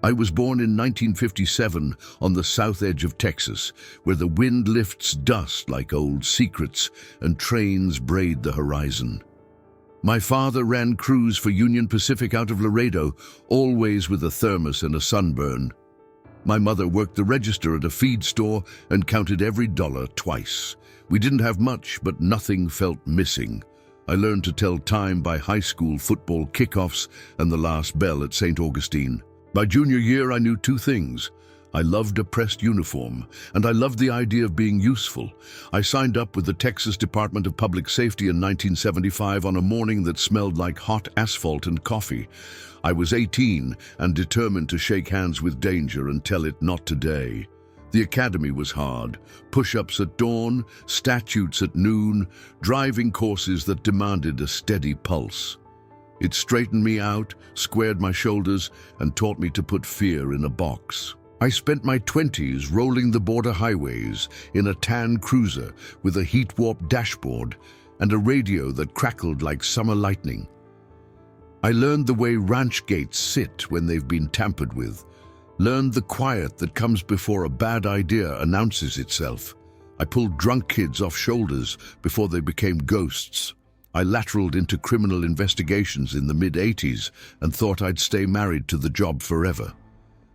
I was born in 1957 on the south edge of Texas, where the wind lifts dust like old secrets and trains braid the horizon. My father ran crews for Union Pacific out of Laredo, always with a thermos and a sunburn. My mother worked the register at a feed store and counted every dollar twice. We didn't have much, but nothing felt missing. I learned to tell time by high school football kickoffs and the last bell at St. Augustine. By junior year, I knew two things. I loved a pressed uniform, and I loved the idea of being useful. I signed up with the Texas Department of Public Safety in 1975 on a morning that smelled like hot asphalt and coffee. I was 18 and determined to shake hands with danger and tell it not today. The academy was hard. Push-ups at dawn, statutes at noon, driving courses that demanded a steady pulse. It straightened me out, squared my shoulders, and taught me to put fear in a box. I spent my 20s rolling the border highways in a tan cruiser with a heat-warped dashboard and a radio that crackled like summer lightning. I learned the way ranch gates sit when they've been tampered with, learned the quiet that comes before a bad idea announces itself. I pulled drunk kids off shoulders before they became ghosts. I lateraled into criminal investigations in the mid-80s and thought I'd stay married to the job forever.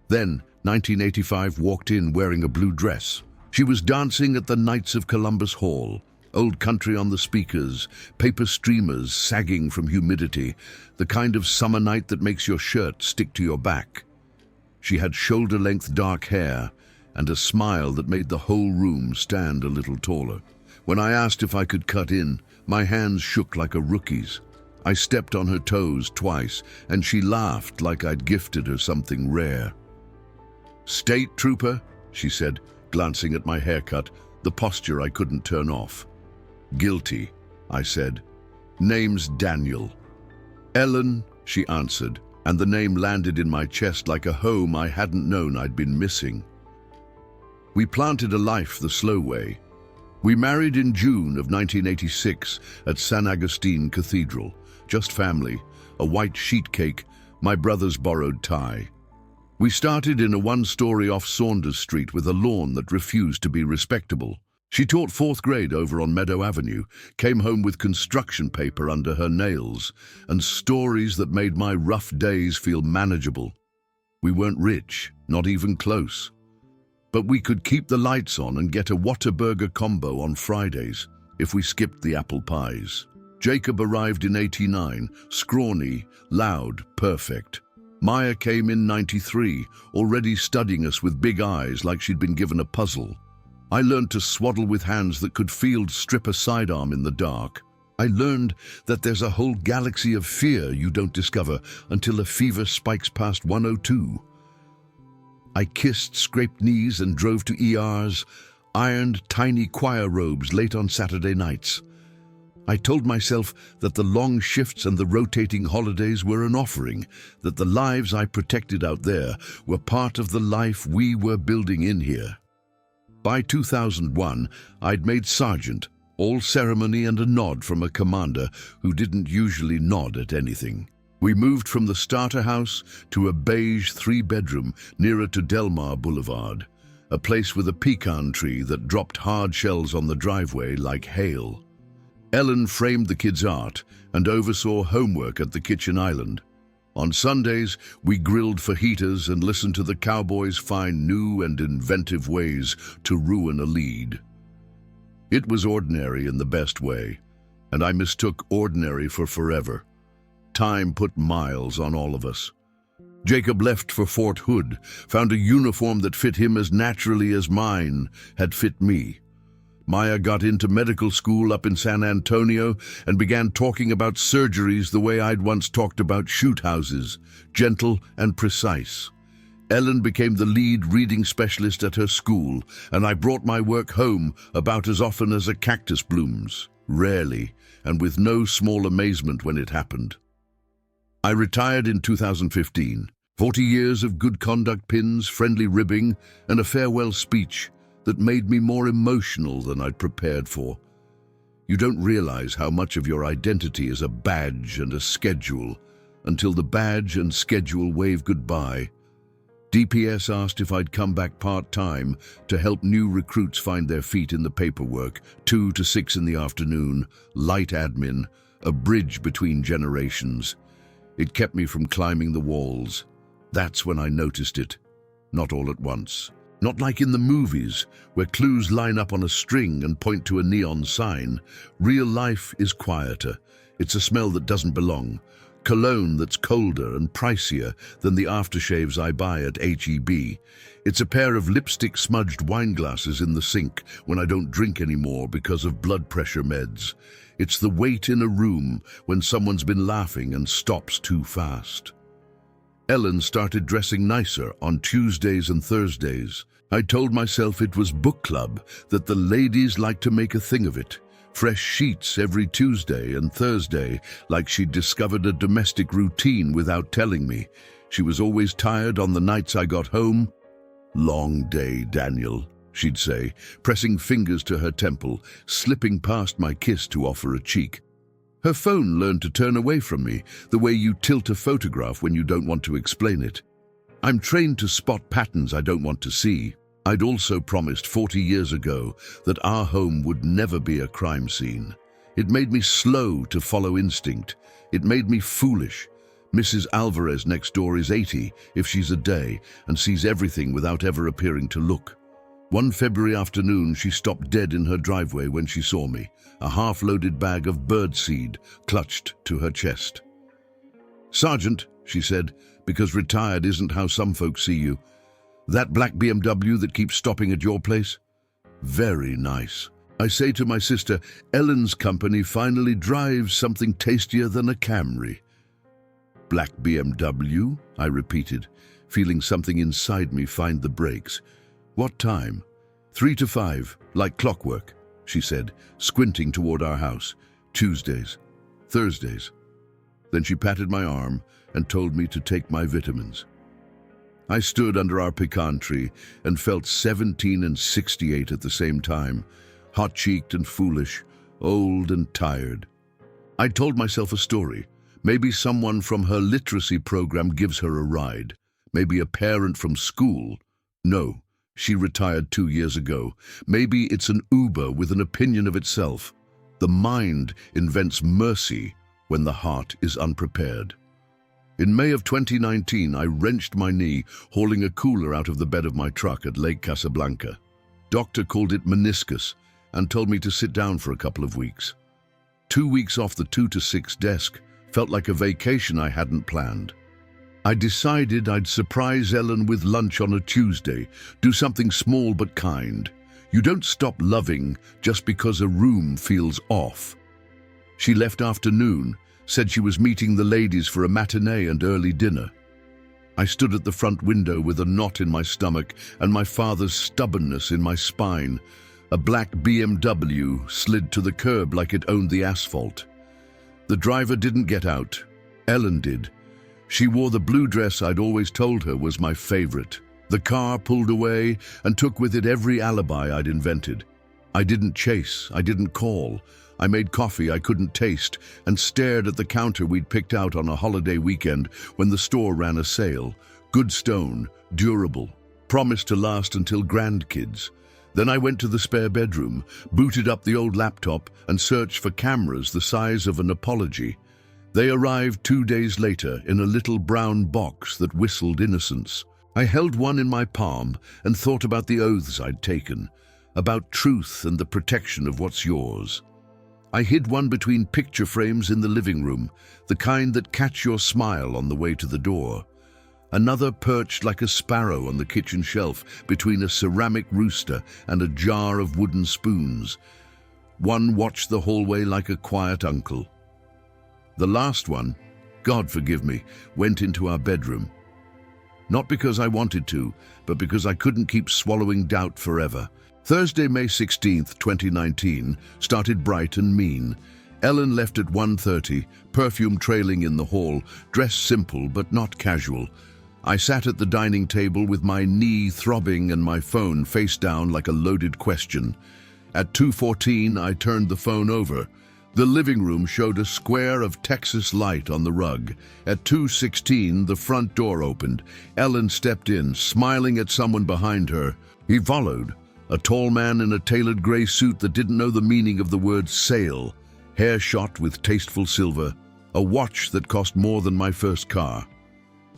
Then, 1985 walked in wearing a blue dress. She was dancing at the Knights of Columbus Hall, old country on the speakers, paper streamers sagging from humidity, the kind of summer night that makes your shirt stick to your back. She had shoulder-length dark hair and a smile that made the whole room stand a little taller. When I asked if I could cut in, my hands shook like a rookie's. I stepped on her toes twice, and she laughed like I'd gifted her something rare. "State trooper," she said, glancing at my haircut, the posture I couldn't turn off. "Guilty," I said. "Name's Daniel." "Ellen," she answered, and the name landed in my chest like a home I hadn't known I'd been missing. We planted a life the slow way. We married in June of 1986 at San Agustin Cathedral. Just family, a white sheet cake, my brother's borrowed tie. We started in a one-story off Saunders Street with a lawn that refused to be respectable. She taught fourth grade over on Meadow Avenue, came home with construction paper under her nails, and stories that made my rough days feel manageable. We weren't rich, not even close. But we could keep the lights on and get a Whataburger combo on Fridays if we skipped the apple pies. Jacob arrived in '89, scrawny, loud, perfect. Maya came in '93, already studying us with big eyes like she'd been given a puzzle. I learned to swaddle with hands that could field strip a sidearm in the dark. I learned that there's a whole galaxy of fear you don't discover until a fever spikes past 102. I kissed scraped knees and drove to ERs, ironed tiny choir robes late on Saturday nights. I told myself that the long shifts and the rotating holidays were an offering, that the lives I protected out there were part of the life we were building in here. By 2001, I'd made sergeant, all ceremony and a nod from a commander who didn't usually nod at anything. We moved from the starter house to a beige 3-bedroom nearer to Delmar Boulevard, a place with a pecan tree that dropped hard shells on the driveway like hail. Ellen framed the kids' art and oversaw homework at the kitchen island. On Sundays, we grilled fajitas and listened to the cowboys find new and inventive ways to ruin a lead. It was ordinary in the best way, and I mistook ordinary for forever. Time put miles on all of us. Jacob left for Fort Hood, found a uniform that fit him as naturally as mine had fit me. Maya got into medical school up in San Antonio and began talking about surgeries the way I'd once talked about shoot houses, gentle and precise. Ellen became the lead reading specialist at her school, and I brought my work home about as often as a cactus blooms, rarely, and with no small amazement when it happened. I retired in 2015, 40 years of good conduct pins, friendly ribbing, and a farewell speech that made me more emotional than I'd prepared for. You don't realize how much of your identity is a badge and a schedule until the badge and schedule wave goodbye. DPS asked if I'd come back part-time to help new recruits find their feet in the paperwork, 2 to 6 in the afternoon, light admin, a bridge between generations. It kept me from climbing the walls. That's when I noticed it. Not all at once. Not like in the movies, where clues line up on a string and point to a neon sign. Real life is quieter. It's a smell that doesn't belong. Cologne that's colder and pricier than the aftershaves I buy at H-E-B. It's a pair of lipstick-smudged wine glasses in the sink when I don't drink anymore because of blood pressure meds. It's the wait in a room when someone's been laughing and stops too fast. Ellen started dressing nicer on Tuesdays and Thursdays. I told myself it was book club, that the ladies like to make a thing of it. Fresh sheets every Tuesday and Thursday, like she'd discovered a domestic routine without telling me. She was always tired on the nights I got home. "Long day, Daniel," she'd say, pressing fingers to her temple, slipping past my kiss to offer a cheek. Her phone learned to turn away from me, the way you tilt a photograph when you don't want to explain it. I'm trained to spot patterns I don't want to see. I'd also promised 40 years ago that our home would never be a crime scene. It made me slow to follow instinct. It made me foolish. Mrs. Alvarez next door is 80 if she's a day and sees everything without ever appearing to look. One February afternoon, she stopped dead in her driveway when she saw me, a half-loaded bag of birdseed clutched to her chest. "Sergeant," she said, "because retired isn't how some folks see you. That black BMW that keeps stopping at your place? Very nice." I say to my sister, Ellen's company finally drives something tastier than a Camry. "Black BMW?" I repeated, feeling something inside me find the brakes. "What time?" 3 to 5, like clockwork," she said, squinting toward our house. "Tuesdays, Thursdays." Then she patted my arm and told me to take my vitamins. I stood under our pecan tree and felt 17 and 68 at the same time, hot-cheeked and foolish, old and tired. I told myself a story. Maybe someone from her literacy program gives her a ride. Maybe a parent from school. No, she retired 2 years ago. Maybe it's an Uber with an opinion of itself. The mind invents mercy when the heart is unprepared. In May of 2019, I wrenched my knee, hauling a cooler out of the bed of my truck at Lake Casablanca. Doctor called it meniscus and told me to sit down for a couple of weeks. 2 weeks off the 2 to 6 desk felt like a vacation I hadn't planned. I decided I'd surprise Ellen with lunch on a Tuesday, do something small but kind. You don't stop loving just because a room feels off. She left afternoon, said she was meeting the ladies for a matinee and early dinner. I stood at the front window with a knot in my stomach and my father's stubbornness in my spine. A black BMW slid to the curb like it owned the asphalt. The driver didn't get out. Ellen did. She wore the blue dress I'd always told her was my favorite. The car pulled away and took with it every alibi I'd invented. I didn't chase, I didn't call. I made coffee I couldn't taste and stared at the counter we'd picked out on a holiday weekend when the store ran a sale. Good stone, durable, promised to last until grandkids. Then I went to the spare bedroom, booted up the old laptop and searched for cameras the size of an apology. They arrived 2 days later in a little brown box that whistled innocence. I held one in my palm and thought about the oaths I'd taken, about truth and the protection of what's yours. I hid one between picture frames in the living room, the kind that catch your smile on the way to the door. Another perched like a sparrow on the kitchen shelf between a ceramic rooster and a jar of wooden spoons. One watched the hallway like a quiet uncle. The last one, God forgive me, went into our bedroom. Not because I wanted to, but because I couldn't keep swallowing doubt forever. Thursday, May 16th, 2019, started bright and mean. Ellen left at 1:30, perfume trailing in the hall, dressed simple but not casual. I sat at the dining table with my knee throbbing and my phone face down like a loaded question. At 2:14, I turned the phone over. The living room showed a square of Texas light on the rug. At 2:16, the front door opened. Ellen stepped in, smiling at someone behind her. He followed, a tall man in a tailored gray suit that didn't know the meaning of the word sale, hair shot with tasteful silver, a watch that cost more than my first car.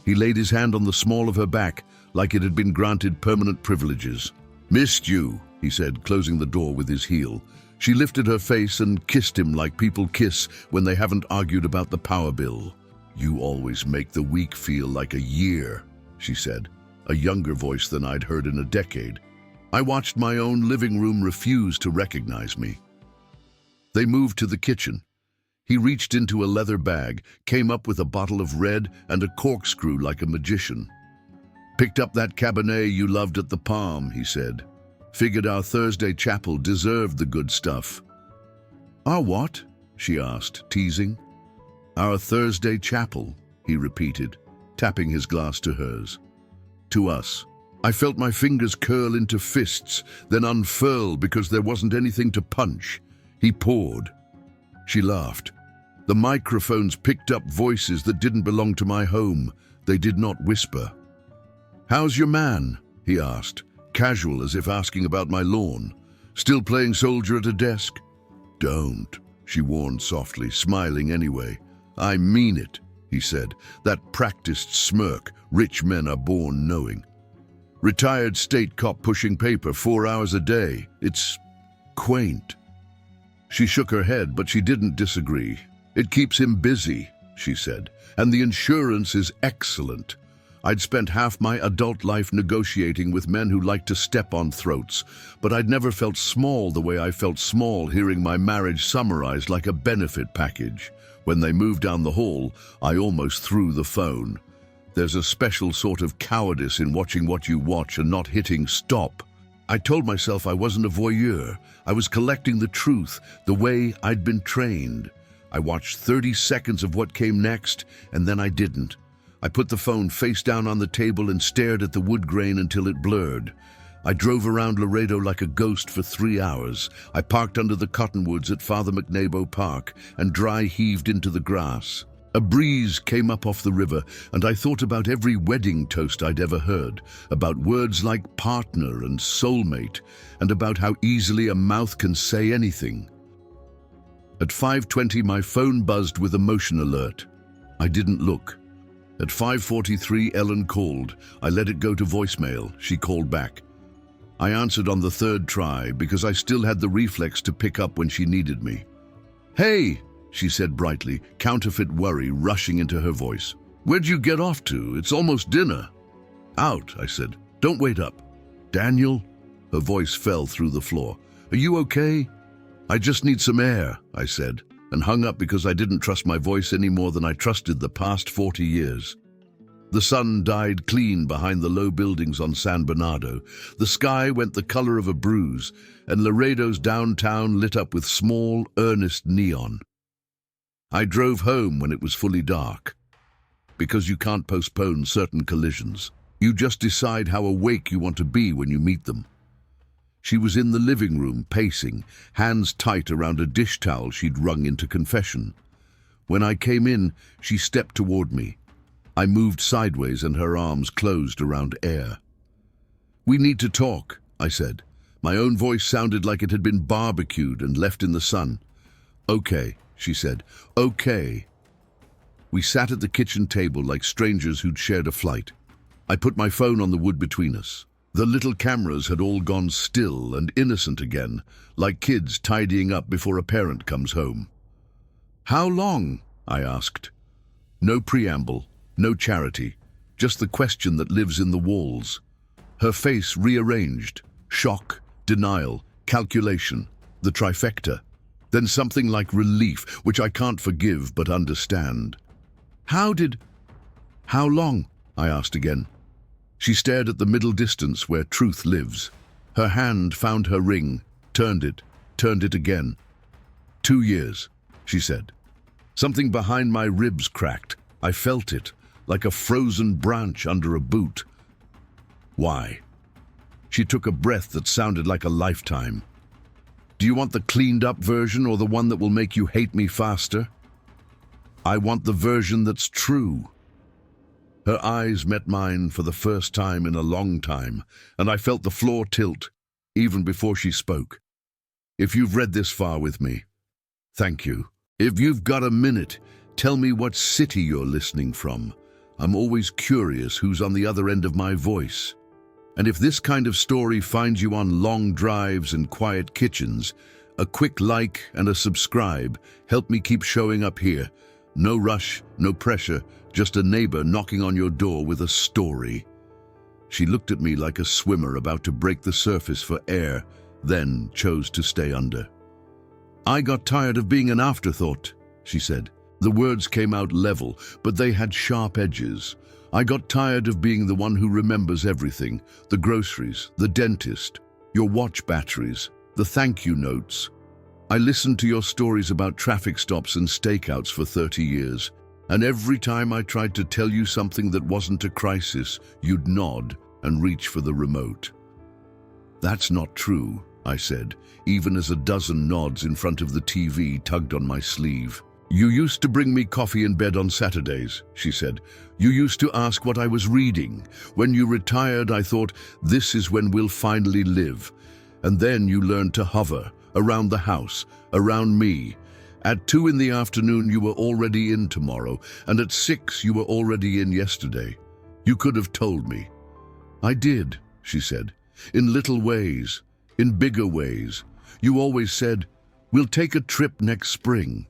He laid his hand on the small of her back, like it had been granted permanent privileges. "Missed you," he said, closing the door with his heel. She lifted her face and kissed him like people kiss when they haven't argued about the power bill. "You always make the week feel like a year," she said, a younger voice than I'd heard in a decade. I watched my own living room refuse to recognize me. They moved to the kitchen. He reached into a leather bag, came up with a bottle of red and a corkscrew like a magician. "Picked up that Cabernet you loved at the Palm," he said. "Figured our Thursday chapel deserved the good stuff." "Our what?" she asked, teasing. "Our Thursday chapel," he repeated, tapping his glass to hers. "To us." I felt my fingers curl into fists, then unfurl because there wasn't anything to punch. He poured. She laughed. The microphones picked up voices that didn't belong to my home. They did not whisper. "How's your man?" he asked, casual as if asking about my lawn. "Still playing soldier at a desk?" "Don't," she warned softly, smiling anyway. "I mean it," he said, that practiced smirk rich men are born knowing. "Retired state cop pushing paper 4 hours a day. It's quaint." She shook her head, but she didn't disagree. "It keeps him busy," she said, "and the insurance is excellent." I'd spent half my adult life negotiating with men who liked to step on throats, but I'd never felt small the way I felt small hearing my marriage summarized like a benefit package. When they moved down the hall, I almost threw the phone. There's a special sort of cowardice in watching what you watch and not hitting stop. I told myself I wasn't a voyeur. I was collecting the truth, the way I'd been trained. I watched 30 seconds of what came next, and then I didn't. I put the phone face down on the table and stared at the wood grain until it blurred. I drove around Laredo like a ghost for 3 hours. I parked under the cottonwoods at Father McNabo Park and dry heaved into the grass. A breeze came up off the river, and I thought about every wedding toast I'd ever heard, about words like partner and soulmate, and about how easily a mouth can say anything. At 5:20, my phone buzzed with a motion alert. I didn't look. At 5:43, Ellen called. I let it go to voicemail. She called back. I answered on the third try because I still had the reflex to pick up when she needed me. "Hey," she said brightly, counterfeit worry rushing into her voice. "Where'd you get off to? It's almost dinner." "Out," I said. "Don't wait up." "Daniel?" Her voice fell through the floor. "Are you okay?" "I just need some air," I said, and hung up because I didn't trust my voice any more than I trusted the past 40 years. The sun died clean behind the low buildings on San Bernardo. The sky went the color of a bruise, and Laredo's downtown lit up with small, earnest neon. I drove home when it was fully dark. Because you can't postpone certain collisions. You just decide how awake you want to be when you meet them. She was in the living room, pacing, hands tight around a dish towel she'd wrung into confession. When I came in, she stepped toward me. I moved sideways and her arms closed around air. "We need to talk," I said. My own voice sounded like it had been barbecued and left in the sun. "Okay," she said. "Okay." We sat at the kitchen table like strangers who'd shared a flight. I put my phone on the wood between us. The little cameras had all gone still and innocent again, like kids tidying up before a parent comes home. "How long?" I asked. No preamble, no charity, just the question that lives in the walls. Her face rearranged. Shock, denial, calculation, the trifecta. Then something like relief, which I can't forgive but understand. How long?" I asked again. She stared at the middle distance where truth lives. Her hand found her ring, turned it again. 2 years, she said. Something behind my ribs cracked. I felt it, like a frozen branch under a boot. "Why?" She took a breath that sounded like a lifetime. Do you want the cleaned-up version or the one that will make you hate me faster? I want the version that's true. Her eyes met mine for the first time in a long time, and I felt the floor tilt, even before she spoke. If you've read this far with me, thank you. If you've got a minute, tell me what city you're listening from. I'm always curious who's on the other end of my voice. And if this kind of story finds you on long drives and quiet kitchens, a quick like and a subscribe help me keep showing up here. No rush, no pressure, just a neighbor knocking on your door with a story. She looked at me like a swimmer about to break the surface for air, then chose to stay under. I got tired of being an afterthought, she said. The words came out level, but they had sharp edges. I got tired of being the one who remembers everything, the groceries, the dentist, your watch batteries, the thank you notes. I listened to your stories about traffic stops and stakeouts for 30 years, and every time I tried to tell you something that wasn't a crisis, you'd nod and reach for the remote. That's not true, I said, even as a dozen nods in front of the TV tugged on my sleeve. You used to bring me coffee in bed on Saturdays, she said. You used to ask what I was reading. When you retired, I thought, this is when we'll finally live. And then you learned to hover, around the house, around me. At 2 in the afternoon, you were already in tomorrow, and at 6, you were already in yesterday. You could have told me. I did, she said, in little ways, in bigger ways. You always said, we'll take a trip next spring.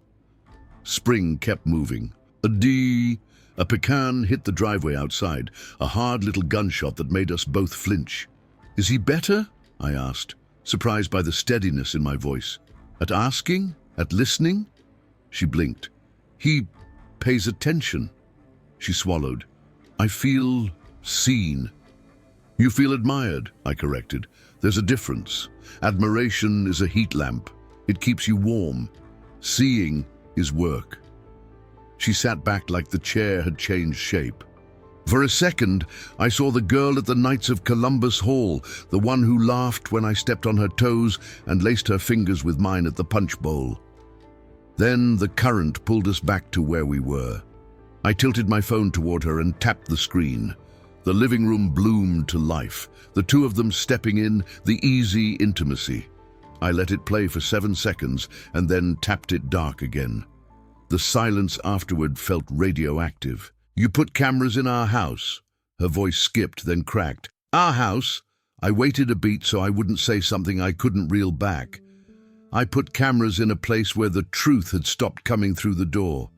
Spring kept moving. A pecan hit the driveway outside, a hard little gunshot that made us both flinch. Is he better? I asked, surprised by the steadiness in my voice. At asking? At listening? She blinked. He pays attention. She swallowed. I feel seen. You feel admired, I corrected. There's a difference. Admiration is a heat lamp. It keeps you warm. Seeing is work. She sat back like the chair had changed shape. For a second, I saw the girl at the Knights of Columbus Hall, the one who laughed when I stepped on her toes and laced her fingers with mine at the punch bowl. Then the current pulled us back to where we were. I tilted my phone toward her and tapped the screen. The living room bloomed to life, the two of them stepping in, the easy intimacy. I let it play for 7 seconds and then tapped it dark again. The silence afterward felt radioactive. You put cameras in our house. Her voice skipped, then cracked. Our house? I waited a beat so I wouldn't say something I couldn't reel back. I put cameras in a place where the truth had stopped coming through the door.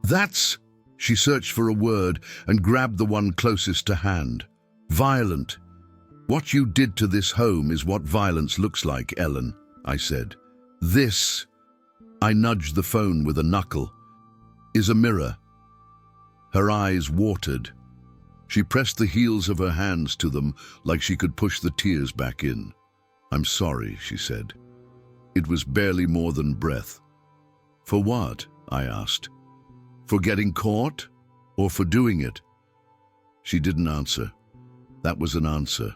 That's... She searched for a word and grabbed the one closest to hand. Violent. What you did to this home is what violence looks like, Ellen, I said. This, I nudged the phone with a knuckle, is a mirror. Her eyes watered. She pressed the heels of her hands to them like she could push the tears back in. I'm sorry, she said. It was barely more than breath. For what? I asked. For getting caught? Or for doing it? She didn't answer. That was an answer.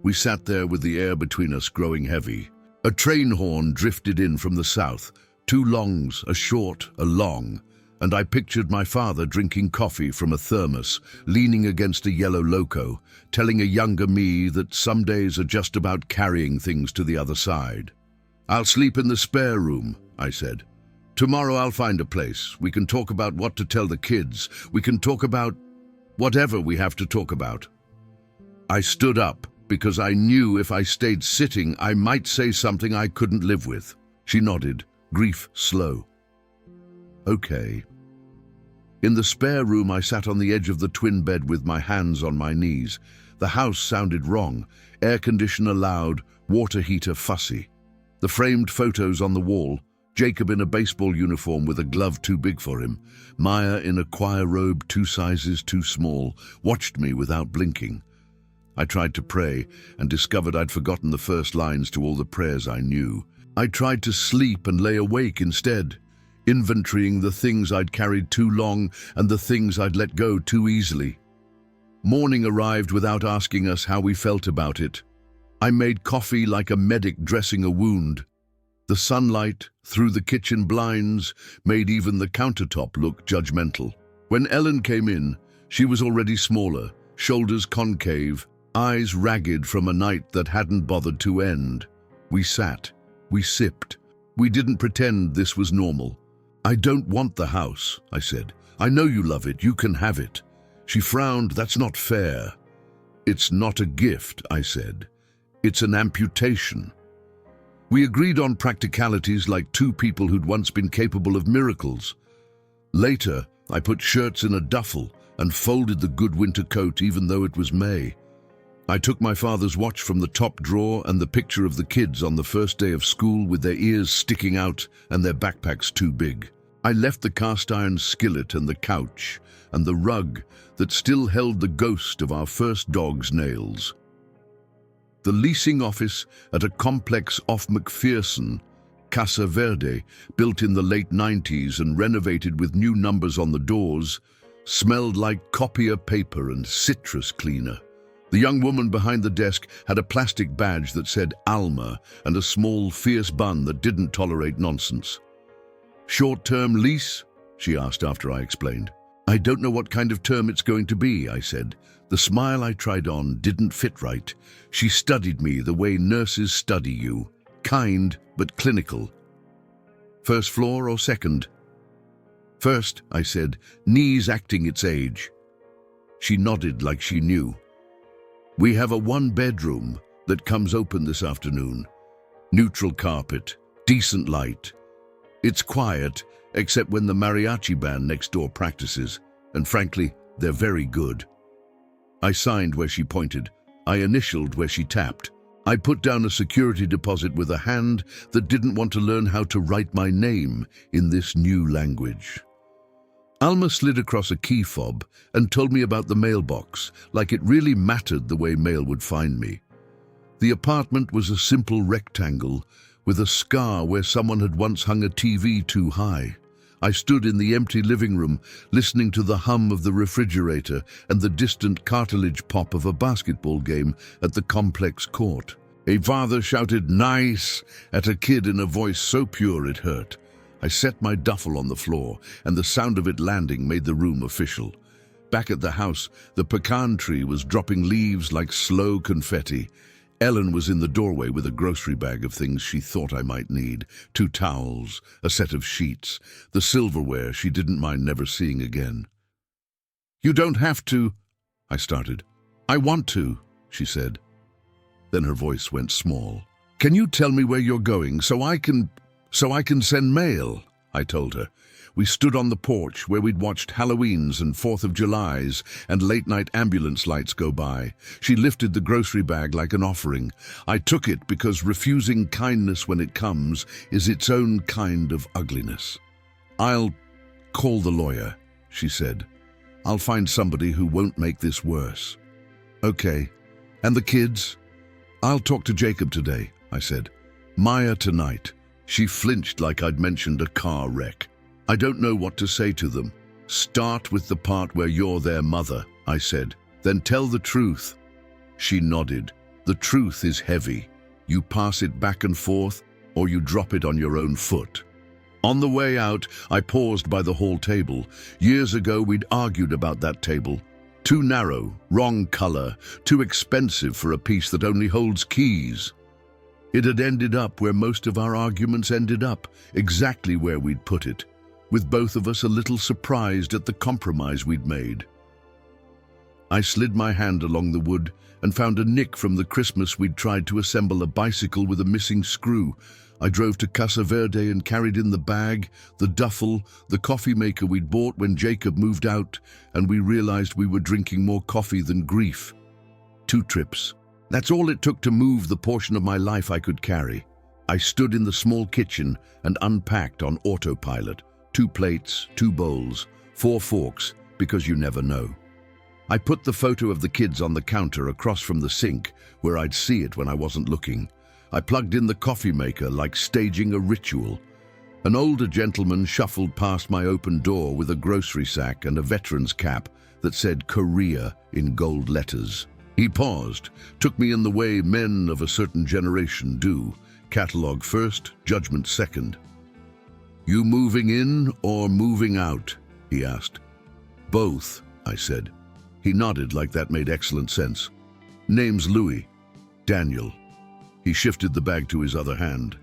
We sat there with the air between us growing heavy. A train horn drifted in from the south. 2 longs, a short, a long, and I pictured my father drinking coffee from a thermos, leaning against a yellow loco, telling a younger me that some days are just about carrying things to the other side. I'll sleep in the spare room, I said. Tomorrow I'll find a place. We can talk about what to tell the kids. We can talk about whatever we have to talk about. I stood up because I knew if I stayed sitting, I might say something I couldn't live with. She nodded, grief slow. Okay. In the spare room, I sat on the edge of the twin bed with my hands on my knees. The house sounded wrong. Air conditioner loud, water heater fussy. The framed photos on the wall, Jacob in a baseball uniform with a glove too big for him, Maya in a choir robe 2 sizes too small, watched me without blinking. I tried to pray and discovered I'd forgotten the first lines to all the prayers I knew. I tried to sleep and lay awake instead, inventorying the things I'd carried too long and the things I'd let go too easily. Morning arrived without asking us how we felt about it. I made coffee like a medic dressing a wound. The sunlight, through the kitchen blinds, made even the countertop look judgmental. When Ellen came in, she was already smaller, shoulders concave, eyes ragged from a night that hadn't bothered to end. We sat, we sipped. We didn't pretend this was normal. "I don't want the house," I said. "I know you love it, you can have it." She frowned. "That's not fair." "It's not a gift," I said. "It's an amputation." We agreed on practicalities like two people who'd once been capable of miracles. Later, I put shirts in a duffel and folded the good winter coat even though it was May. I took my father's watch from the top drawer and the picture of the kids on the first day of school with their ears sticking out and their backpacks too big. I left the cast iron skillet and the couch and the rug that still held the ghost of our first dog's nails. The leasing office at a complex off McPherson, Casa Verde, built in the late 90s and renovated with new numbers on the doors, smelled like copier paper and citrus cleaner. The young woman behind the desk had a plastic badge that said Alma and a small, fierce bun that didn't tolerate nonsense. "Short-term lease?" she asked after I explained. "I don't know what kind of term it's going to be," I said. The smile I tried on didn't fit right. She studied me the way nurses study you, kind but clinical. "First floor or second?" "First," I said, knees acting its age. She nodded like she knew. "We have a one-bedroom that comes open this afternoon. Neutral carpet, decent light. It's quiet, except when the mariachi band next door practices, and frankly, they're very good." I signed where she pointed. I initialed where she tapped. I put down a security deposit with a hand that didn't want to learn how to write my name in this new language. Alma slid across a key fob and told me about the mailbox, like it really mattered the way mail would find me. The apartment was a simple rectangle with a scar where someone had once hung a TV too high. I stood in the empty living room, listening to the hum of the refrigerator and the distant cartilage pop of a basketball game at the complex court. A father shouted "nice" at a kid in a voice so pure it hurt. I set my duffel on the floor, and the sound of it landing made the room official. Back at the house, the pecan tree was dropping leaves like slow confetti. Ellen was in the doorway with a grocery bag of things she thought I might need. 2 towels, a set of sheets, the silverware she didn't mind never seeing again. "You don't have to," I started. "I want to," she said. Then her voice went small. "Can you tell me where you're going so I can send mail?" I told her. We stood on the porch where we'd watched Halloweens and 4th of Julys and late-night ambulance lights go by. She lifted the grocery bag like an offering. I took it because refusing kindness when it comes is its own kind of ugliness. "I'll call the lawyer," she said. "I'll find somebody who won't make this worse." "Okay. And the kids?" "I'll talk to Jacob today," I said. "Maya tonight." She flinched like I'd mentioned a car wreck. "I don't know what to say to them." "Start with the part where you're their mother," I said. "Then tell the truth." She nodded. "The truth is heavy. You pass it back and forth, or you drop it on your own foot." On the way out, I paused by the hall table. Years ago, we'd argued about that table. Too narrow, wrong color, too expensive for a piece that only holds keys. It had ended up where most of our arguments ended up, exactly where we'd put it, with both of us a little surprised at the compromise we'd made. I slid my hand along the wood and found a nick from the Christmas we'd tried to assemble a bicycle with a missing screw. I drove to Casa Verde and carried in the bag, the duffel, the coffee maker we'd bought when Jacob moved out, and we realized we were drinking more coffee than grief. 2 trips. That's all it took to move the portion of my life I could carry. I stood in the small kitchen and unpacked on autopilot. 2 plates, 2 bowls, 4 forks, because you never know. I put the photo of the kids on the counter across from the sink, where I'd see it when I wasn't looking. I plugged in the coffee maker like staging a ritual. An older gentleman shuffled past my open door with a grocery sack and a veteran's cap that said Korea in gold letters. He paused, took me in the way men of a certain generation do. Catalogue first, judgment second. You moving in or moving out? He asked. Both, I said. He nodded like that made excellent sense. Name's Louis. Daniel. He shifted the bag to his other hand.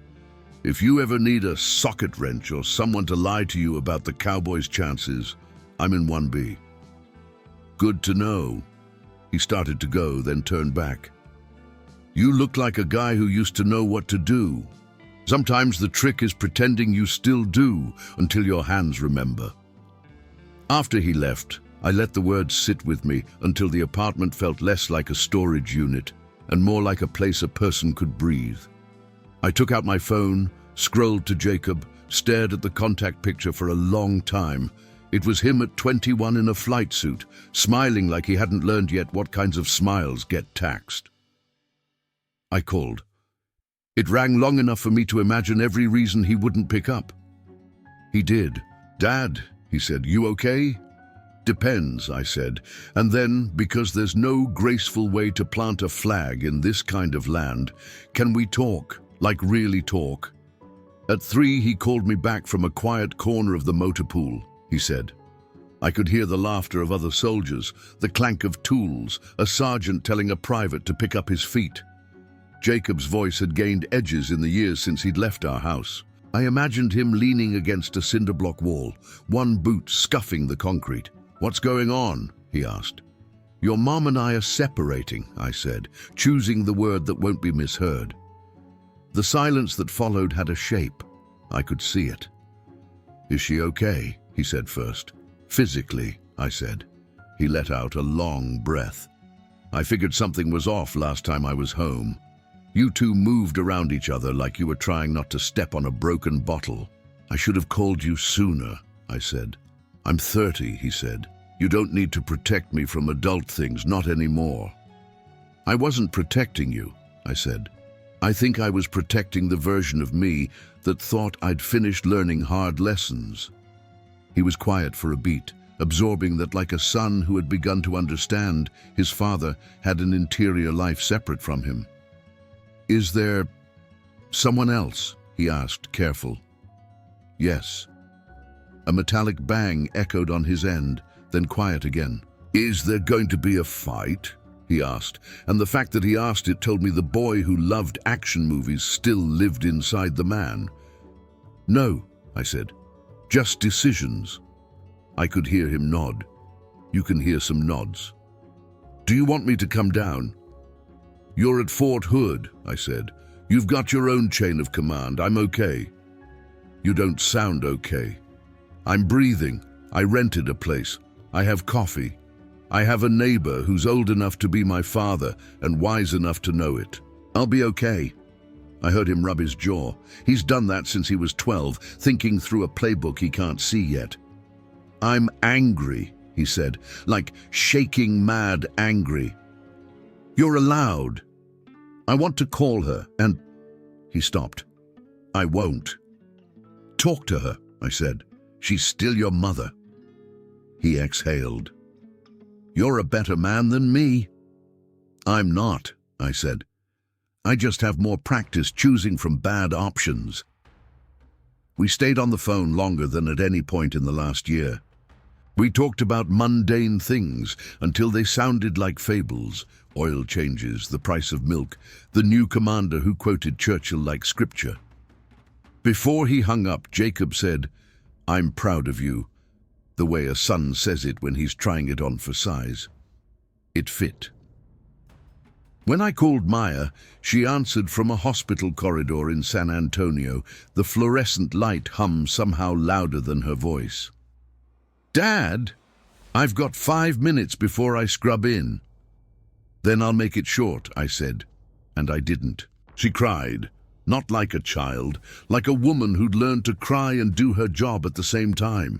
If you ever need a socket wrench or someone to lie to you about the Cowboys' chances, I'm in 1B. Good to know. He started to go, then turned back. You look like a guy who used to know what to do. Sometimes the trick is pretending you still do until your hands remember. After he left, I let the words sit with me until the apartment felt less like a storage unit and more like a place a person could breathe. I took out my phone, scrolled to Jacob, stared at the contact picture for a long time. It was him at 21 in a flight suit, smiling like he hadn't learned yet what kinds of smiles get taxed. I called. It rang long enough for me to imagine every reason he wouldn't pick up. He did. Dad, he said, you okay? Depends, I said, and then, because there's no graceful way to plant a flag in this kind of land, can we talk, like really talk? At 3, he called me back from a quiet corner of the motor pool, he said. I could hear the laughter of other soldiers, the clank of tools, a sergeant telling a private to pick up his feet. Jacob's voice had gained edges in the years since he'd left our house. I imagined him leaning against a cinder block wall, one boot scuffing the concrete. What's going on? He asked. Your mom and I are separating, I said, choosing the word that won't be misheard. The silence that followed had a shape. I could see it. Is she okay? He said first. Physically, I said. He let out a long breath. I figured something was off last time I was home. You two moved around each other like you were trying not to step on a broken bottle. I should have called you sooner, I said. I'm 30, he said. You don't need to protect me from adult things, not anymore. I wasn't protecting you, I said. I think I was protecting the version of me that thought I'd finished learning hard lessons. He was quiet for a beat, absorbing that like a son who had begun to understand, his father had an interior life separate from him. Is there someone else? He asked, careful. Yes. A metallic bang echoed on his end, then quiet again. Is there going to be a fight? He asked, and the fact that he asked it told me the boy who loved action movies still lived inside the man. No, I said. Just decisions. I could hear him nod. You can hear some nods. Do you want me to come down? You're at Fort Hood, I said. You've got your own chain of command. I'm okay. You don't sound okay. I'm breathing. I rented a place. I have coffee. I have a neighbor who's old enough to be my father and wise enough to know it. I'll be okay. I heard him rub his jaw. He's done that since he was 12, thinking through a playbook he can't see yet. I'm angry, he said, like shaking mad angry. You're allowed. I want to call her, and... He stopped. I won't. Talk to her, I said. She's still your mother. He exhaled. You're a better man than me. I'm not, I said. I just have more practice choosing from bad options. We stayed on the phone longer than at any point in the last year. We talked about mundane things until they sounded like fables. Oil changes, the price of milk, the new commander who quoted Churchill like scripture. Before he hung up, Jacob said, I'm proud of you, the way a son says it when he's trying it on for size. It fit. When I called Maya, she answered from a hospital corridor in San Antonio, the fluorescent light hum somehow louder than her voice. Dad, I've got 5 minutes before I scrub in. Then I'll make it short, I said, and I didn't. She cried, not like a child, like a woman who'd learned to cry and do her job at the same time.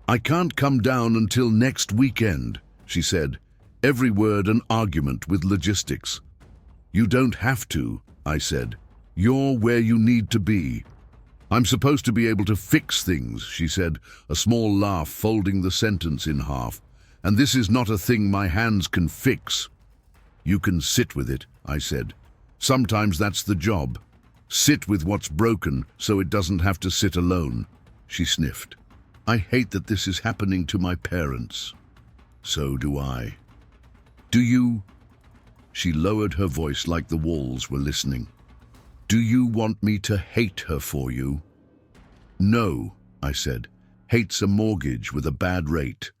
I can't come down until next weekend, she said, every word an argument with logistics. You don't have to, I said. You're where you need to be. I'm supposed to be able to fix things, she said, a small laugh folding the sentence in half. And this is not a thing my hands can fix. You can sit with it, I said. Sometimes that's the job. Sit with what's broken so it doesn't have to sit alone. She sniffed. I hate that this is happening to my parents. So do I. Do you? She lowered her voice like the walls were listening. Do you want me to hate her for you? No, I said. Hate's a mortgage with a bad rate.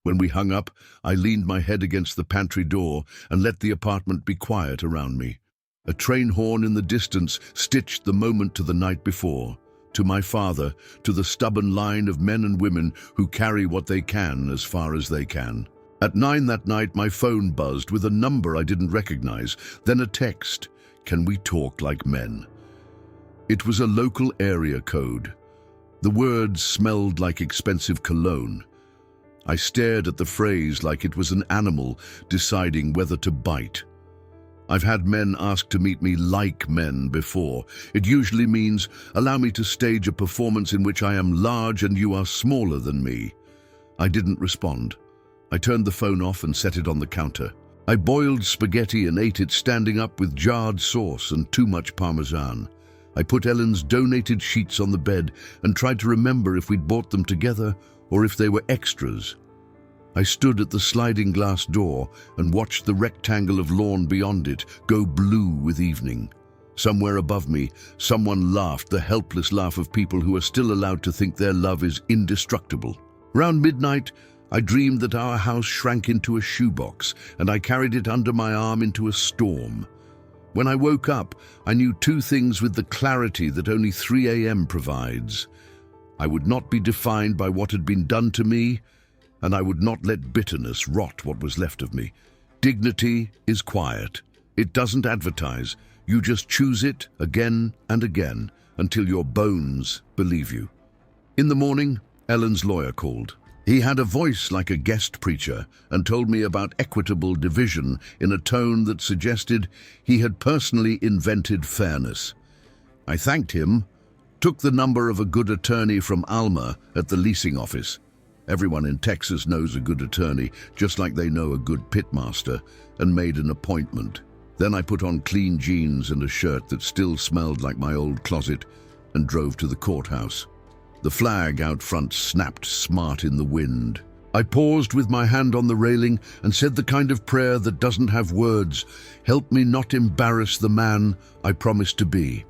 When we hung up, I leaned my head against the pantry door and let the apartment be quiet around me. A train horn in the distance stitched the moment to the night before, to my father, to the stubborn line of men and women who carry what they can as far as they can. At 9 that night, my phone buzzed with a number I didn't recognize, then a text. Can we talk like men? It was a local area code. The words smelled like expensive cologne. I stared at the phrase like it was an animal deciding whether to bite. I've had men ask to meet me like men before. It usually means, allow me to stage a performance in which I am large and you are smaller than me. I didn't respond. I turned the phone off and set it on the counter. I boiled spaghetti and ate it standing up with jarred sauce and too much Parmesan. I put Ellen's donated sheets on the bed and tried to remember if we'd bought them together or if they were extras. I stood at the sliding glass door and watched the rectangle of lawn beyond it go blue with evening. Somewhere above me, someone laughed, the helpless laugh of people who are still allowed to think their love is indestructible. Round midnight, I dreamed that our house shrank into a shoebox and I carried it under my arm into a storm. When I woke up, I knew two things with the clarity that only 3 a.m. provides. I would not be defined by what had been done to me, and I would not let bitterness rot what was left of me. Dignity is quiet. It doesn't advertise. You just choose it again and again until your bones believe you. In the morning, Ellen's lawyer called. He had a voice like a guest preacher and told me about equitable division in a tone that suggested he had personally invented fairness. I thanked him, took the number of a good attorney from Alma at the leasing office. Everyone in Texas knows a good attorney, just like they know a good pitmaster, and made an appointment. Then I put on clean jeans and a shirt that still smelled like my old closet and drove to the courthouse. The flag out front snapped smart in the wind. I paused with my hand on the railing and said the kind of prayer that doesn't have words. Help me not embarrass the man I promised to be.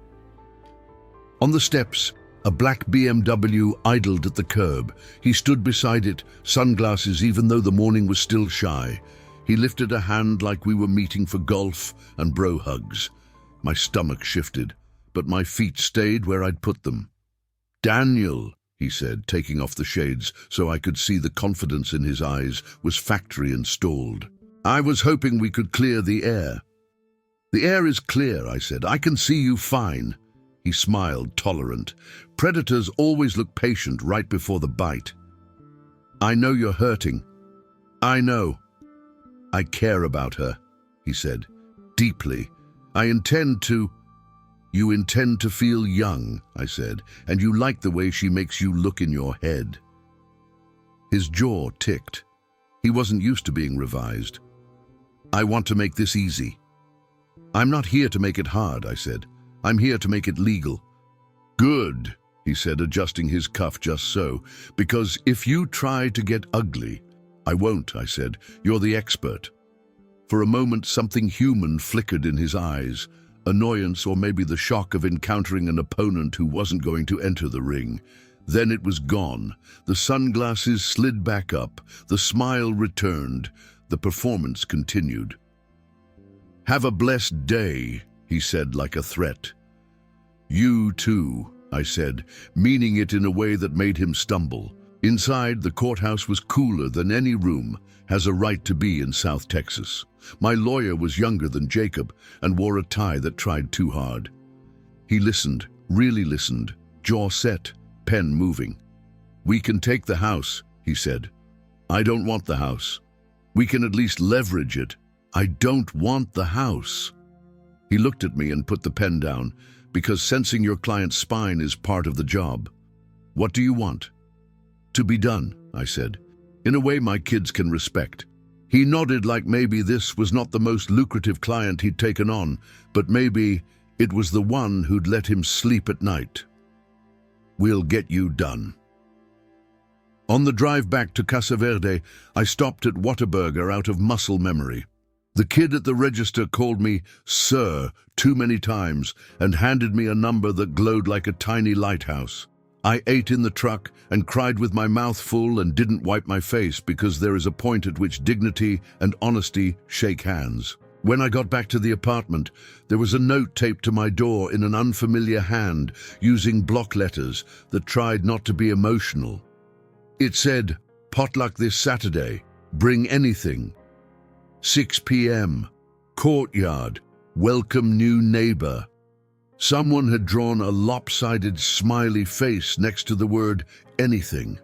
On the steps, a black BMW idled at the curb. He stood beside it, sunglasses even though the morning was still shy. He lifted a hand like we were meeting for golf and bro hugs. My stomach shifted, but my feet stayed where I'd put them. Daniel, he said, taking off the shades so I could see the confidence in his eyes, was factory installed. I was hoping we could clear the air. The air is clear, I said. I can see you fine. He smiled, tolerant. Predators always look patient right before the bite. I know you're hurting. I know. I care about her, he said, deeply. I intend to... You intend to feel young, I said, and you like the way she makes you look in your head. His jaw ticked. He wasn't used to being revised. I want to make this easy. I'm not here to make it hard, I said. I'm here to make it legal. Good, he said, adjusting his cuff just so, because if you try to get ugly, I won't, I said. You're the expert. For a moment, something human flickered in his eyes. Annoyance or maybe the shock of encountering an opponent who wasn't going to enter the ring. Then it was gone. The sunglasses slid back up. The smile returned. The performance continued. Have a blessed day, he said like a threat. You too, I said, meaning it in a way that made him stumble. Inside, the courthouse was cooler than any room has a right to be in South Texas. My lawyer was younger than Jacob and wore a tie that tried too hard. He listened, really listened, jaw set, pen moving. We can take the house, he said. I don't want the house. We can at least leverage it. I don't want the house. He looked at me and put the pen down, because sensing your client's spine is part of the job. What do you want? To be done, I said, in a way my kids can respect. He nodded like maybe this was not the most lucrative client he'd taken on, but maybe it was the one who'd let him sleep at night. "We'll get you done." On the drive back to Casa Verde, I stopped at Whataburger out of muscle memory. The kid at the register called me "Sir" too many times and handed me a number that glowed like a tiny lighthouse. I ate in the truck and cried with my mouth full and didn't wipe my face because there is a point at which dignity and honesty shake hands. When I got back to the apartment, there was a note taped to my door in an unfamiliar hand using block letters that tried not to be emotional. It said, "Potluck this Saturday. Bring anything. 6 p.m. Courtyard. Welcome new neighbor." Someone had drawn a lopsided smiley face next to the word anything.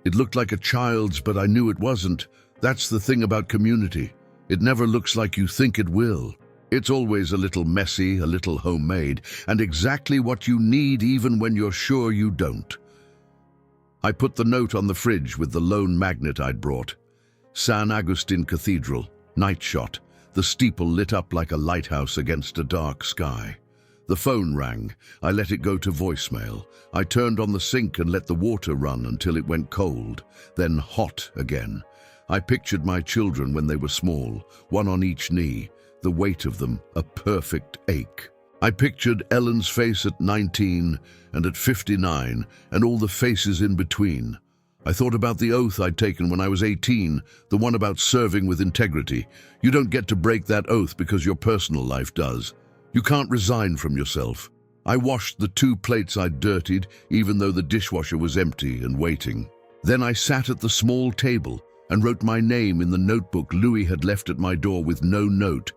It looked like a child's, but I knew it wasn't. That's the thing about community. It never looks like you think it will. It's always a little messy, a little homemade, and exactly what you need even when you're sure you don't. I put the note on the fridge with the lone magnet I'd brought. San Agustin Cathedral, night shot, the steeple lit up like a lighthouse against a dark sky. The phone rang. I let it go to voicemail. I turned on the sink and let the water run until it went cold, then hot again. I pictured my children when they were small, one on each knee, the weight of them a perfect ache. I pictured Ellen's face at 19 and at 59 and all the faces in between. I thought about the oath I'd taken when I was 18, the one about serving with integrity. You don't get to break that oath because your personal life does. You can't resign from yourself. I washed the 2 plates I'd dirtied, even though the dishwasher was empty and waiting. Then I sat at the small table and wrote my name in the notebook Louis had left at my door with no note.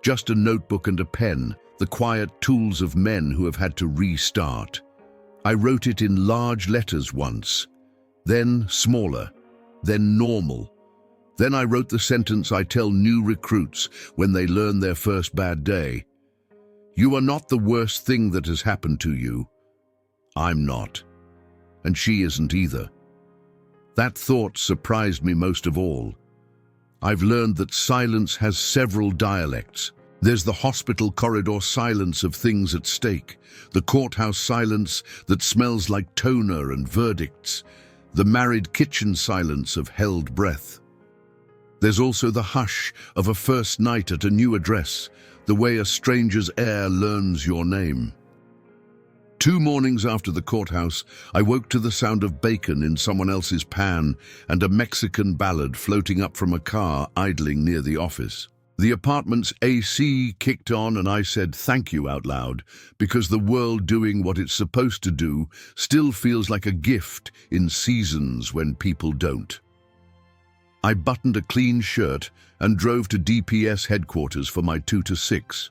Just a notebook and a pen, the quiet tools of men who have had to restart. I wrote it in large letters once, then smaller, then normal. Then I wrote the sentence I tell new recruits when they learn their first bad day. You are not the worst thing that has happened to you. I'm not. And she isn't either. That thought surprised me most of all. I've learned that silence has several dialects. There's the hospital corridor silence of things at stake, the courthouse silence that smells like toner and verdicts, the married kitchen silence of held breath. There's also the hush of a first night at a new address, the way a stranger's air learns your name. 2 mornings after the courthouse, I woke to the sound of bacon in someone else's pan and a Mexican ballad floating up from a car idling near the office. The apartment's AC kicked on and I said thank you out loud, because the world doing what it's supposed to do still feels like a gift in seasons when people don't. I buttoned a clean shirt and drove to DPS headquarters for my 2 to 6.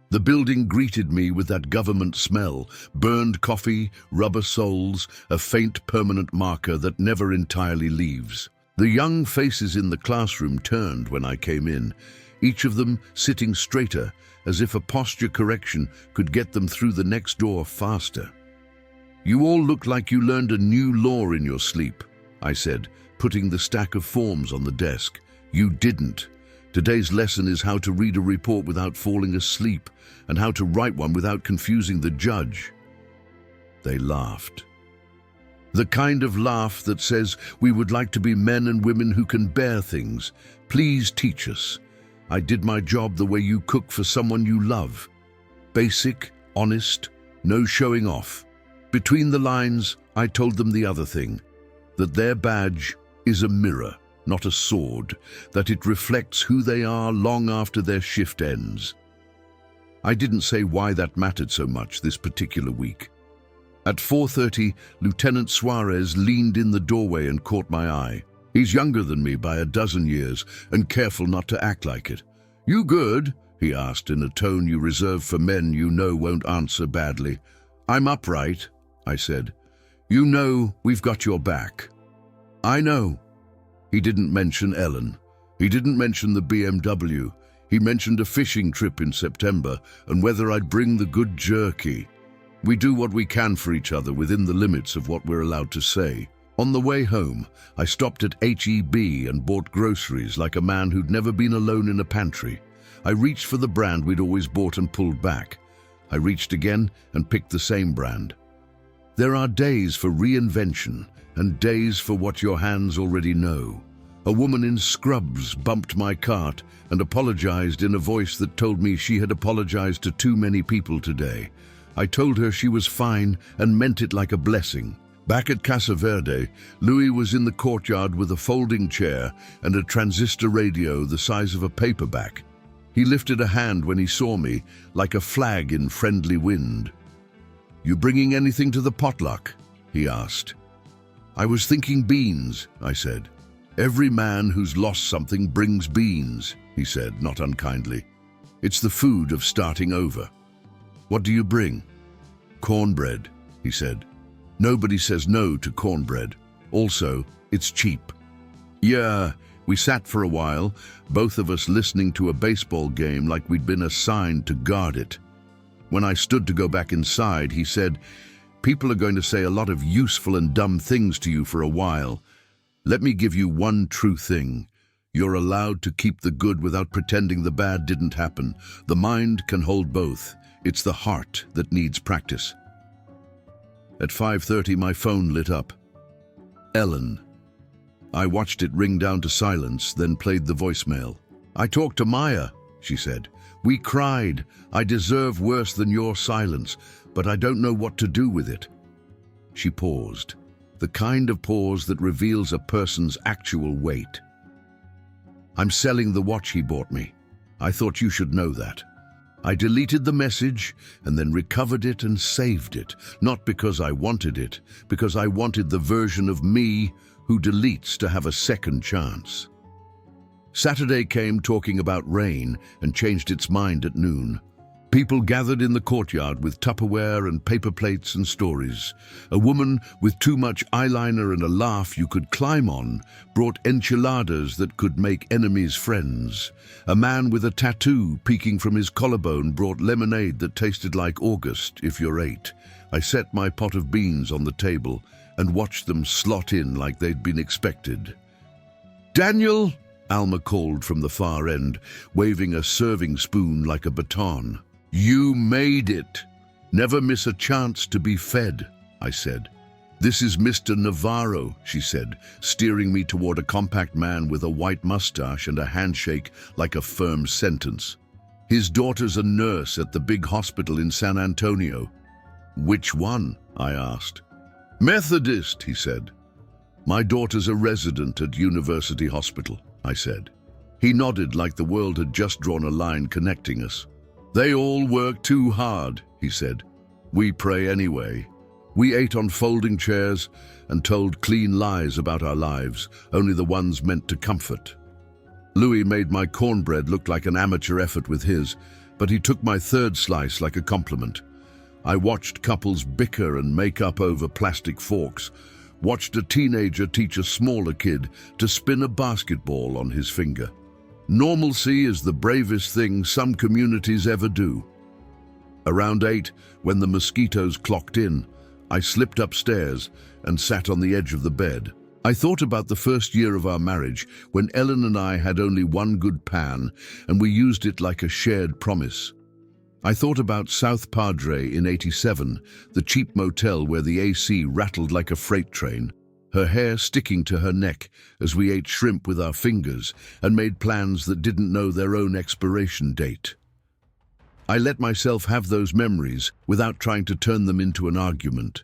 The building greeted me with that government smell, burned coffee, rubber soles, a faint permanent marker that never entirely leaves. The young faces in the classroom turned when I came in, each of them sitting straighter, as if a posture correction could get them through the next door faster. You all look like you learned a new law in your sleep, I said, putting the stack of forms on the desk. You didn't. Today's lesson is how to read a report without falling asleep and how to write one without confusing the judge. They laughed. The kind of laugh that says, we would like to be men and women who can bear things. Please teach us. I did my job the way you cook for someone you love. Basic, honest, no showing off. Between the lines, I told them the other thing, that their badge is a mirror, not a sword, that it reflects who they are long after their shift ends. I didn't say why that mattered so much this particular week. At 4:30, Lieutenant Suarez leaned in the doorway and caught my eye. He's younger than me by a dozen years and careful not to act like it. You good? He asked in a tone you reserve for men you know won't answer badly. I'm upright, I said. You know we've got your back. I know. He didn't mention Ellen. He didn't mention the BMW. He mentioned a fishing trip in September and whether I'd bring the good jerky. We do what we can for each other within the limits of what we're allowed to say. On the way home, I stopped at H-E-B and bought groceries like a man who'd never been alone in a pantry. I reached for the brand we'd always bought and pulled back. I reached again and picked the same brand. There are days for reinvention and days for what your hands already know. A woman in scrubs bumped my cart and apologized in a voice that told me she had apologized to too many people today. I told her she was fine and meant it like a blessing. Back at Casa Verde, Louis was in the courtyard with a folding chair and a transistor radio the size of a paperback. He lifted a hand when he saw me, like a flag in friendly wind. "You bringing anything to the potluck?" he asked. "I was thinking beans," I said. "Every man who's lost something brings beans," he said, not unkindly. "It's the food of starting over." "What do you bring?" "Cornbread," he said. "Nobody says no to cornbread. Also, it's cheap." Yeah, we sat for a while, both of us listening to a baseball game like we'd been assigned to guard it. When I stood to go back inside, he said, "People are going to say a lot of useful and dumb things to you for a while. Let me give you one true thing. You're allowed to keep the good without pretending the bad didn't happen. The mind can hold both. It's the heart that needs practice." At 5:30, my phone lit up. Ellen. I watched it ring down to silence, then played the voicemail. "I talked to Maya," she said. "We cried. I deserve worse than your silence, but I don't know what to do with it." She paused, the kind of pause that reveals a person's actual weight. "I'm selling the watch he bought me. I thought you should know that." I deleted the message and then recovered it and saved it, not because I wanted it, because I wanted the version of me who deletes to have a second chance. Saturday came talking about rain and changed its mind at noon. People gathered in the courtyard with Tupperware and paper plates and stories. A woman with too much eyeliner and a laugh you could climb on brought enchiladas that could make enemies friends. A man with a tattoo peeking from his collarbone brought lemonade that tasted like August if you're 8. I set my pot of beans on the table and watched them slot in like they'd been expected. "Daniel!" Alma called from the far end, waving a serving spoon like a baton. "You made it. Never miss a chance to be fed," I said. "This is Mr. Navarro," she said, steering me toward a compact man with a white mustache and a handshake like a firm sentence. "His daughter's a nurse at the big hospital in San Antonio." "Which one?" I asked. "Methodist," he said. "My daughter's a resident at University Hospital," I said. He nodded like the world had just drawn a line connecting us. "They all work too hard," he said. "We pray anyway." We ate on folding chairs and told clean lies about our lives, only the ones meant to comfort. Louis made my cornbread look like an amateur effort with his, but he took my third slice like a compliment. I watched couples bicker and make up over plastic forks, watched a teenager teach a smaller kid to spin a basketball on his finger. Normalcy is the bravest thing some communities ever do. Around 8, when the mosquitoes clocked in, I slipped upstairs and sat on the edge of the bed. I thought about the first year of our marriage, when Ellen and I had only one good pan, and we used it like a shared promise. I thought about South Padre in '87, the cheap motel where the AC rattled like a freight train, her hair sticking to her neck as we ate shrimp with our fingers and made plans that didn't know their own expiration date. I let myself have those memories without trying to turn them into an argument.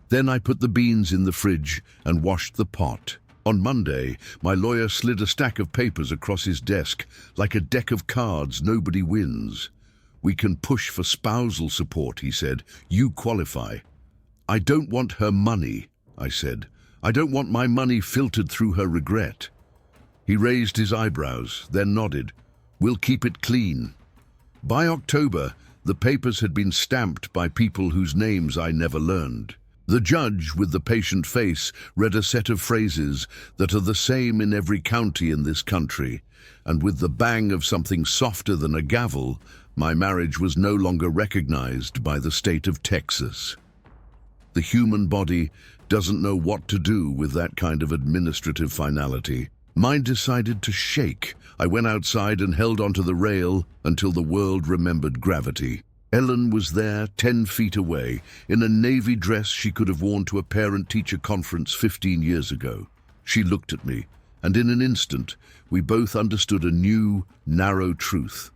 Then I put the beans in the fridge and washed the pot. On Monday, my lawyer slid a stack of papers across his desk like a deck of cards nobody wins. "We can push for spousal support," he said. "You qualify." "I don't want her money," I said. "I don't want my money filtered through her regret." He raised his eyebrows, then nodded. "We'll keep it clean." By October, the papers had been stamped by people whose names I never learned. The judge, with the patient face, read a set of phrases that are the same in every county in this country, and with the bang of something softer than a gavel, my marriage was no longer recognized by the state of Texas. The human body doesn't know what to do with that kind of administrative finality. Mine decided to shake. I went outside and held onto the rail until the world remembered gravity. Ellen was there, 10 feet away, in a navy dress she could have worn to a parent-teacher conference 15 years ago. She looked at me, and in an instant, we both understood a new, narrow truth.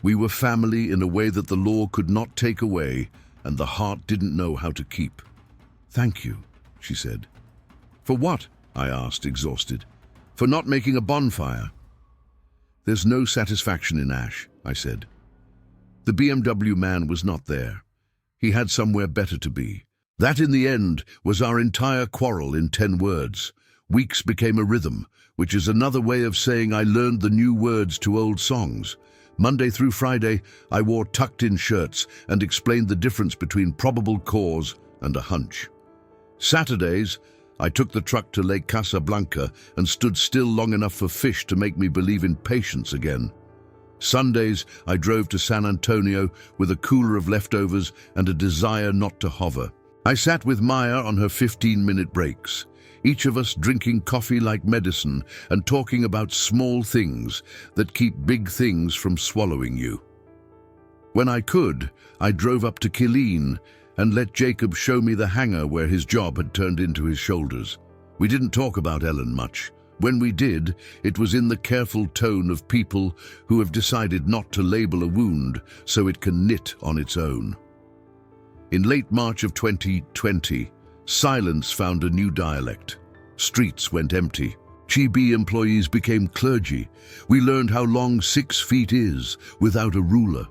We were family in a way that the law could not take away, and the heart didn't know how to keep. "Thank you," she said. "For what?" I asked, exhausted. "For not making a bonfire." "There's no satisfaction in ash," I said. The BMW man was not there. He had somewhere better to be. That, in the end, was our entire quarrel in 10 words. Weeks became a rhythm, which is another way of saying I learned the new words to old songs. Monday through Friday, I wore tucked-in shirts and explained the difference between probable cause and a hunch. Saturdays, I took the truck to Lake Casablanca and stood still long enough for fish to make me believe in patience again. Sundays, I drove to San Antonio with a cooler of leftovers and a desire not to hover. I sat with Maya on her 15-minute breaks, each of us drinking coffee like medicine and talking about small things that keep big things from swallowing you. When I could, I drove up to Killeen and let Jacob show me the hangar where his job had turned into his shoulders. We didn't talk about Ellen much. When we did, it was in the careful tone of people who have decided not to label a wound so it can knit on its own. In late March of 2020, silence found a new dialect. Streets went empty. Chibi employees became clergy. We learned how long 6 feet is without a ruler.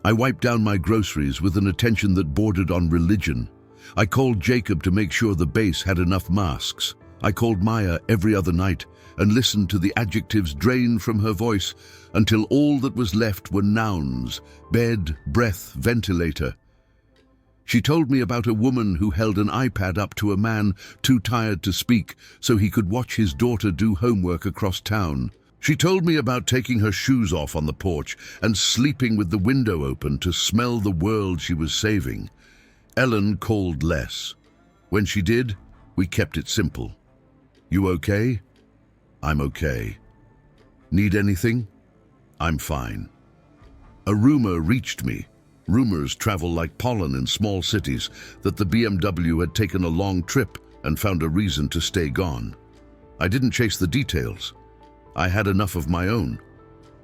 I wiped down my groceries with an attention that bordered on religion. I called Jacob to make sure the base had enough masks. I called Maya every other night and listened to the adjectives drain from her voice until all that was left were nouns: bed, breath, ventilator. She told me about a woman who held an iPad up to a man too tired to speak so he could watch his daughter do homework across town. She told me about taking her shoes off on the porch and sleeping with the window open to smell the world she was saving. Ellen called less. When she did, we kept it simple. "You okay?" "I'm okay." "Need anything?" "I'm fine." A rumor reached me. Rumors travel like pollen in small cities that the BMW had taken a long trip and found a reason to stay gone. I didn't chase the details. I had enough of my own.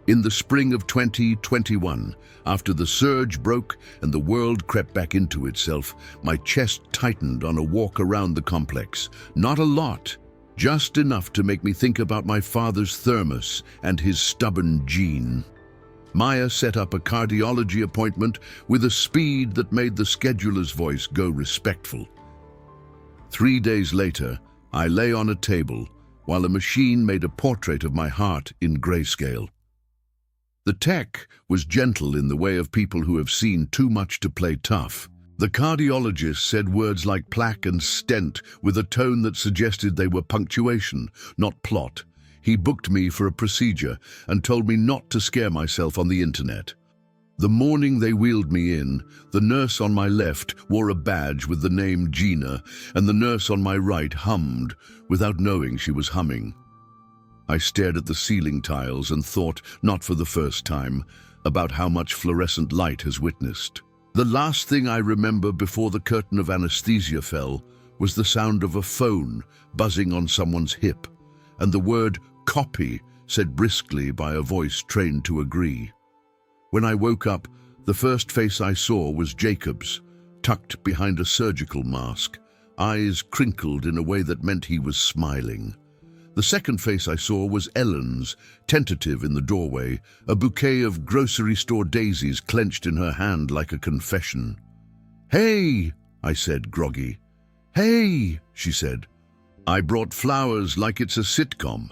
In the spring of 2021, after the surge broke and the world crept back into itself, my chest tightened on a walk around the complex. Not a lot, just enough to make me think about my father's thermos and his stubborn gene. Maya set up a cardiology appointment with a speed that made the scheduler's voice go respectful. 3 days later, I lay on a table while a machine made a portrait of my heart in grayscale. The tech was gentle in the way of people who have seen too much to play tough. The cardiologist said words like plaque and stent with a tone that suggested they were punctuation, not plot. He booked me for a procedure and told me not to scare myself on the internet. The morning they wheeled me in, the nurse on my left wore a badge with the name Gina, and the nurse on my right hummed without knowing she was humming. I stared at the ceiling tiles and thought, not for the first time, about how much fluorescent light has witnessed. The last thing I remember before the curtain of anesthesia fell was the sound of a phone buzzing on someone's hip, and the word "copy" said briskly by a voice trained to agree. When I woke up, the first face I saw was Jacob's, tucked behind a surgical mask, eyes crinkled in a way that meant he was smiling. The second face I saw was Ellen's, tentative in the doorway, a bouquet of grocery store daisies clenched in her hand like a confession. "Hey," I said, groggy. "Hey," she said. "I brought flowers like it's a sitcom."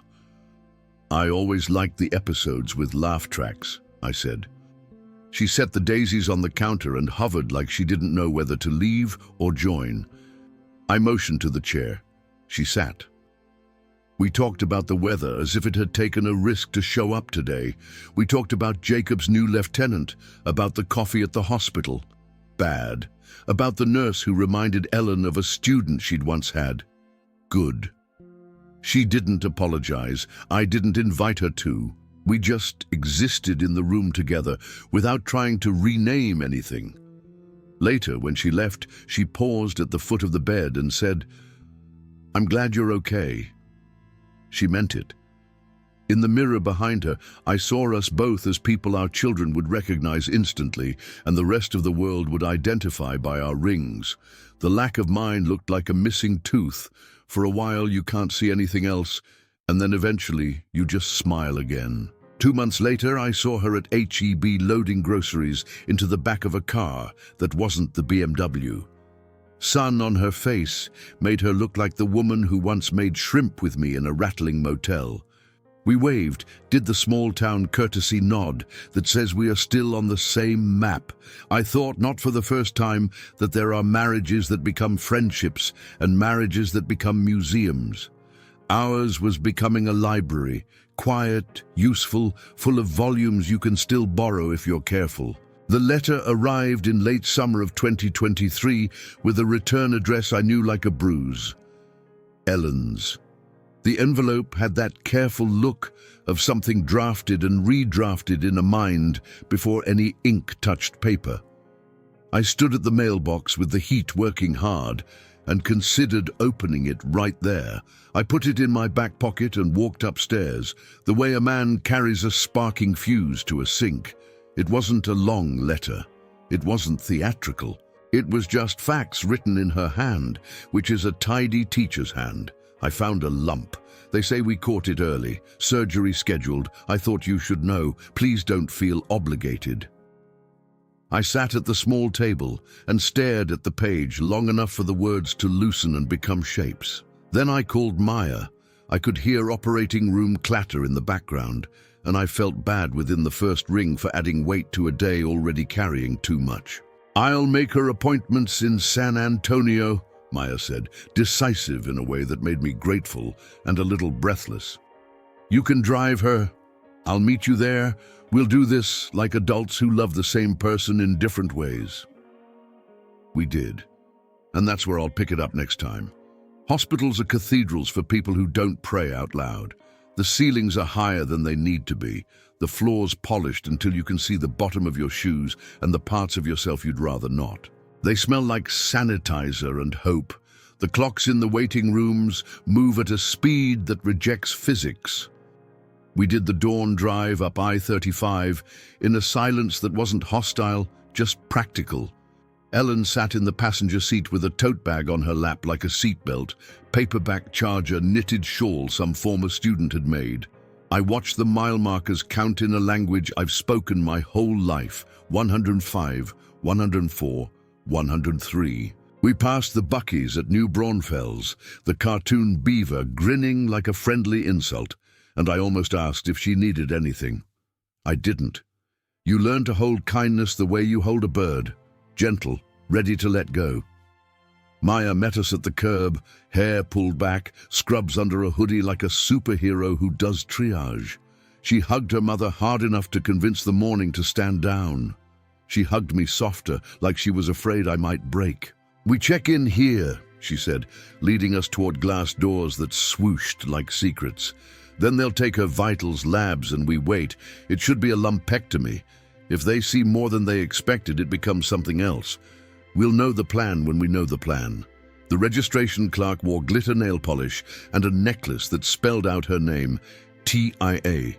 "I always liked the episodes with laugh tracks," I said. She set the daisies on the counter and hovered like she didn't know whether to leave or join. I motioned to the chair. She sat. We talked about the weather as if it had taken a risk to show up today. We talked about Jacob's new lieutenant, about the coffee at the hospital. Bad. About the nurse who reminded Ellen of a student she'd once had. Good. She didn't apologize. I didn't invite her to. We just existed in the room together without trying to rename anything. Later, when she left, she paused at the foot of the bed and said, "I'm glad you're okay." She meant it. In the mirror behind her, I saw us both as people our children would recognize instantly, and the rest of the world would identify by our rings. The lack of mine looked like a missing tooth. For a while you can't see anything else, and then eventually you just smile again. 2 months later, I saw her at H-E-B loading groceries into the back of a car that wasn't the BMW. Sun on her face made her look like the woman who once made shrimp with me in a rattling motel. We waved, did the small-town courtesy nod that says we are still on the same map. I thought, not for the first time, that there are marriages that become friendships and marriages that become museums. Ours was becoming a library, quiet, useful, full of volumes you can still borrow if you're careful. The letter arrived in late summer of 2023 with a return address I knew like a bruise. Ellen's. The envelope had that careful look of something drafted and redrafted in a mind before any ink touched paper. I stood at the mailbox with the heat working hard and considered opening it right there. I put it in my back pocket and walked upstairs, the way a man carries a sparking fuse to a sink. It wasn't a long letter. It wasn't theatrical. It was just facts written in her hand, which is a tidy teacher's hand. I found a lump. They say we caught it early. Surgery scheduled. I thought you should know. Please don't feel obligated. I sat at the small table and stared at the page long enough for the words to loosen and become shapes. Then I called Maya. I could hear operating room clatter in the background, and I felt bad within the first ring for adding weight to a day already carrying too much. "I'll make her appointments in San Antonio," Maya said, decisive in a way that made me grateful and a little breathless. "You can drive her. I'll meet you there. We'll do this like adults who love the same person in different ways." We did. And that's where I'll pick it up next time. Hospitals are cathedrals for people who don't pray out loud. The ceilings are higher than they need to be. The floors polished until you can see the bottom of your shoes and the parts of yourself you'd rather not. They smell like sanitizer and hope. The clocks in the waiting rooms move at a speed that rejects physics. We did the dawn drive up I-35 in a silence that wasn't hostile, just practical. Ellen sat in the passenger seat with a tote bag on her lap like a seatbelt, paperback charger, knitted shawl some former student had made. I watched the mile markers count in a language I've spoken my whole life. 105, 104, 103. We passed the Buckies at New Braunfels, the cartoon beaver grinning like a friendly insult, and I almost asked if she needed anything. I didn't. You learn to hold kindness the way you hold a bird, gentle, ready to let go. Maya met us at the curb, hair pulled back, scrubs under a hoodie like a superhero who does triage. She hugged her mother hard enough to convince the morning to stand down. She hugged me softer, like she was afraid I might break. "We check in here," she said, leading us toward glass doors that swooshed like secrets. "Then they'll take her vitals, labs, and we wait. It should be a lumpectomy. If they see more than they expected, it becomes something else. We'll know the plan when we know the plan." The registration clerk wore glitter nail polish and a necklace that spelled out her name, TIA.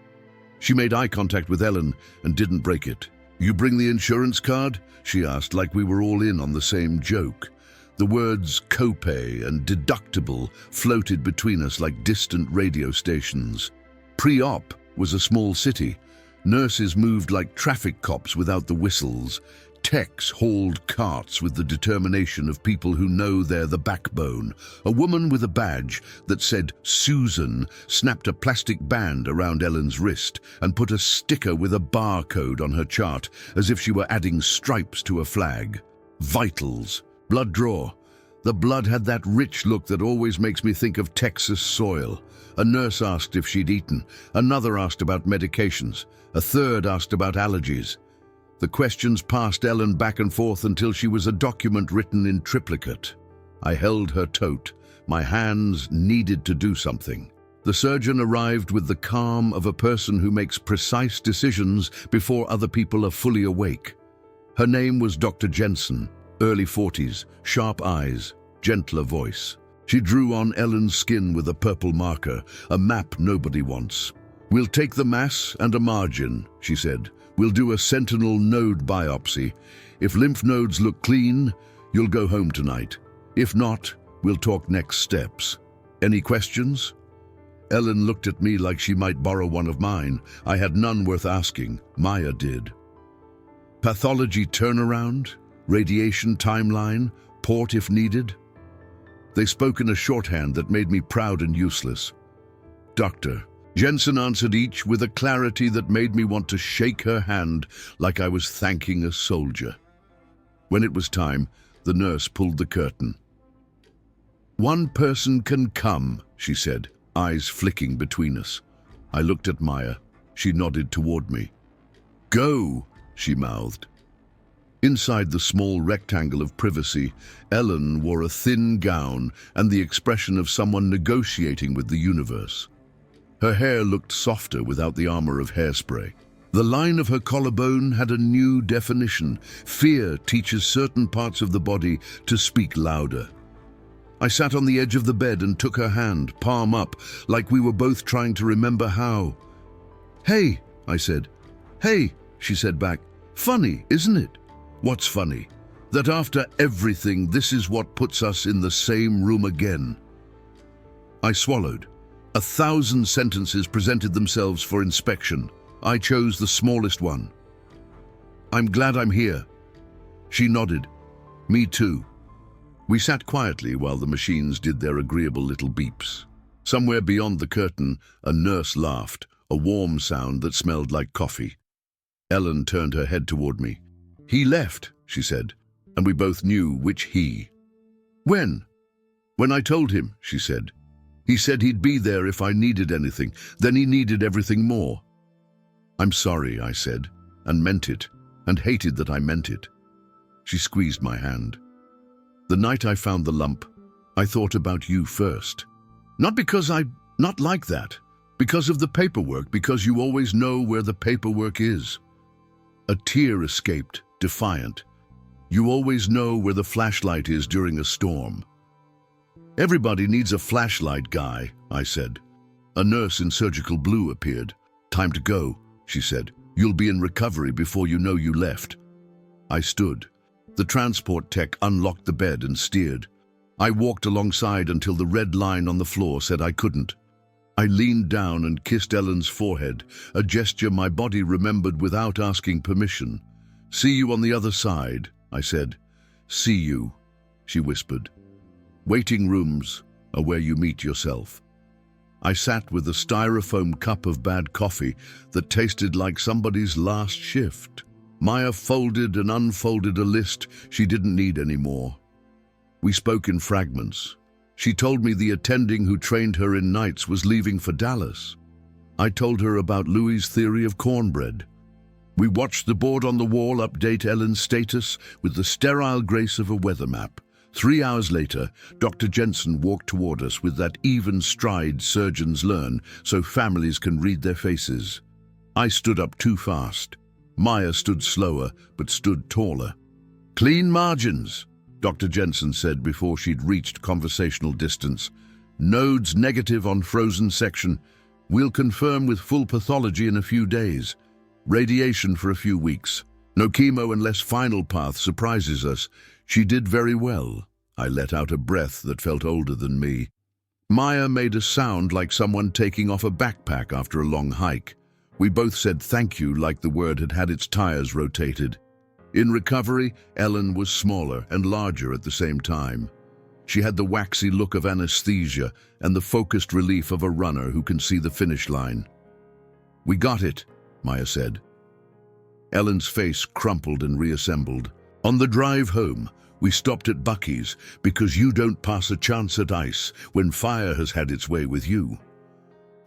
She made eye contact with Ellen and didn't break it. "You bring the insurance card?" she asked, like we were all in on the same joke. The words copay and deductible floated between us like distant radio stations. Pre-op was a small city. Nurses moved like traffic cops without the whistles. Techs hauled carts with the determination of people who know they're the backbone. A woman with a badge that said Susan snapped a plastic band around Ellen's wrist and put a sticker with a barcode on her chart as if she were adding stripes to a flag. Vitals. Blood draw. The blood had that rich look that always makes me think of Texas soil. A nurse asked if she'd eaten. Another asked about medications. A third asked about allergies. The questions passed Ellen back and forth until she was a document written in triplicate. I held her tote. My hands needed to do something. The surgeon arrived with the calm of a person who makes precise decisions before other people are fully awake. Her name was Dr. Jensen, early 40s, sharp eyes, gentler voice. She drew on Ellen's skin with a purple marker, a map nobody wants. "We'll take the mass and a margin," she said. "We'll do a sentinel node biopsy. If lymph nodes look clean, you'll go home tonight. If not, we'll talk next steps. Any questions?" Ellen looked at me like she might borrow one of mine. I had none worth asking. Maya did. Pathology turnaround? Radiation timeline? Port if needed? They spoke in a shorthand that made me proud and useless. "Doctor." Jensen answered each with a clarity that made me want to shake her hand like I was thanking a soldier. When it was time, the nurse pulled the curtain. "One person can come," she said, eyes flicking between us. I looked at Maya. She nodded toward me. "Go," she mouthed. Inside the small rectangle of privacy, Ellen wore a thin gown and the expression of someone negotiating with the universe. Her hair looked softer without the armor of hairspray. The line of her collarbone had a new definition. Fear teaches certain parts of the body to speak louder. I sat on the edge of the bed and took her hand, palm up, like we were both trying to remember how. "Hey," I said. "Hey," she said back. "Funny, isn't it?" "What's funny?" "That after everything, this is what puts us in the same room again." I swallowed. 1,000 sentences presented themselves for inspection. I chose the smallest one. "I'm glad I'm here." She nodded. "Me too." We sat quietly while the machines did their agreeable little beeps. Somewhere beyond the curtain, a nurse laughed, a warm sound that smelled like coffee. Ellen turned her head toward me. "He left," she said, and we both knew which he. "When?" "When I told him," she said. "He said he'd be there if I needed anything. Then he needed everything more." "I'm sorry," I said, and meant it, and hated that I meant it. She squeezed my hand. "The night I found the lump, I thought about you first. Not because not like that. Because of the paperwork, because you always know where the paperwork is." A tear escaped, defiant. "You always know where the flashlight is during a storm." "Everybody needs a flashlight, guy," I said. A nurse in surgical blue appeared. "Time to go," she said. "You'll be in recovery before you know you left." I stood. The transport tech unlocked the bed and steered. I walked alongside until the red line on the floor said I couldn't. I leaned down and kissed Ellen's forehead, a gesture my body remembered without asking permission. "See you on the other side," I said. "See you," she whispered. "Waiting rooms are where you meet yourself." I sat with a styrofoam cup of bad coffee that tasted like somebody's last shift. Maya folded and unfolded a list she didn't need anymore. We spoke in fragments. She told me the attending who trained her in nights was leaving for Dallas. I told her about Louis' theory of cornbread. We watched the board on the wall update Ellen's status with the sterile grace of a weather map. 3 hours later, Dr. Jensen walked toward us with that even stride surgeons learn so families can read their faces. I stood up too fast. Maya stood slower, but stood taller. "Clean margins," Dr. Jensen said before she'd reached conversational distance. "Nodes negative on frozen section. We'll confirm with full pathology in a few days. Radiation for a few weeks. No chemo unless final path surprises us. She did very well." I let out a breath that felt older than me. Maya made a sound like someone taking off a backpack after a long hike. We both said thank you like the word had had its tires rotated. In recovery, Ellen was smaller and larger at the same time. She had the waxy look of anesthesia and the focused relief of a runner who can see the finish line. "We got it," Maya said. Ellen's face crumpled and reassembled. "On the drive home, we stopped at Bucky's because you don't pass a chance at ice when fire has had its way with you."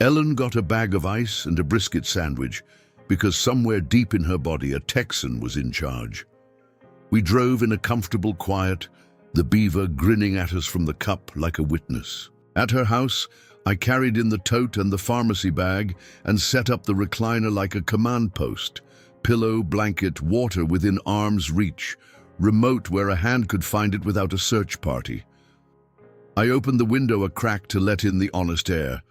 Ellen got a bag of ice and a brisket sandwich, because somewhere deep in her body a Texan was in charge. We drove in a comfortable quiet, the beaver grinning at us from the cup like a witness. At her house, I carried in the tote and the pharmacy bag and set up the recliner like a command post. Pillow, blanket, water within arm's reach, remote where a hand could find it without a search party. I opened the window a crack to let in the honest air.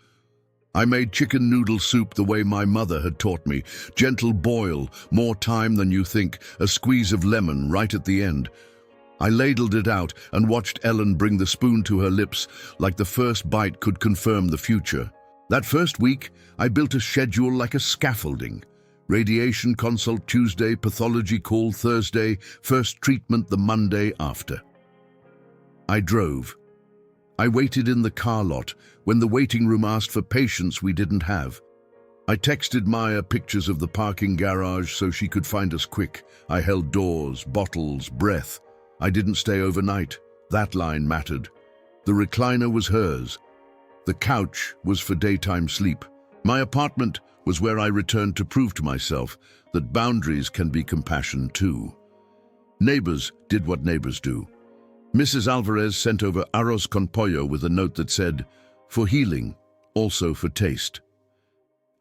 I made chicken noodle soup the way my mother had taught me. Gentle boil, more time than you think, a squeeze of lemon right at the end. I ladled it out and watched Ellen bring the spoon to her lips like the first bite could confirm the future. That first week, I built a schedule like a scaffolding. Radiation consult Tuesday, pathology call Thursday, first treatment the Monday after. I drove. I waited in the car lot when the waiting room asked for patience we didn't have. I texted Maya pictures of the parking garage so she could find us quick. I held doors, bottles, breath. I didn't stay overnight. That line mattered. The recliner was hers. The couch was for daytime sleep. My apartment was where I returned to prove to myself that boundaries can be compassion too. Neighbors did what neighbors do. Mrs. Alvarez sent over arroz con pollo with a note that said, "For healing, also for taste."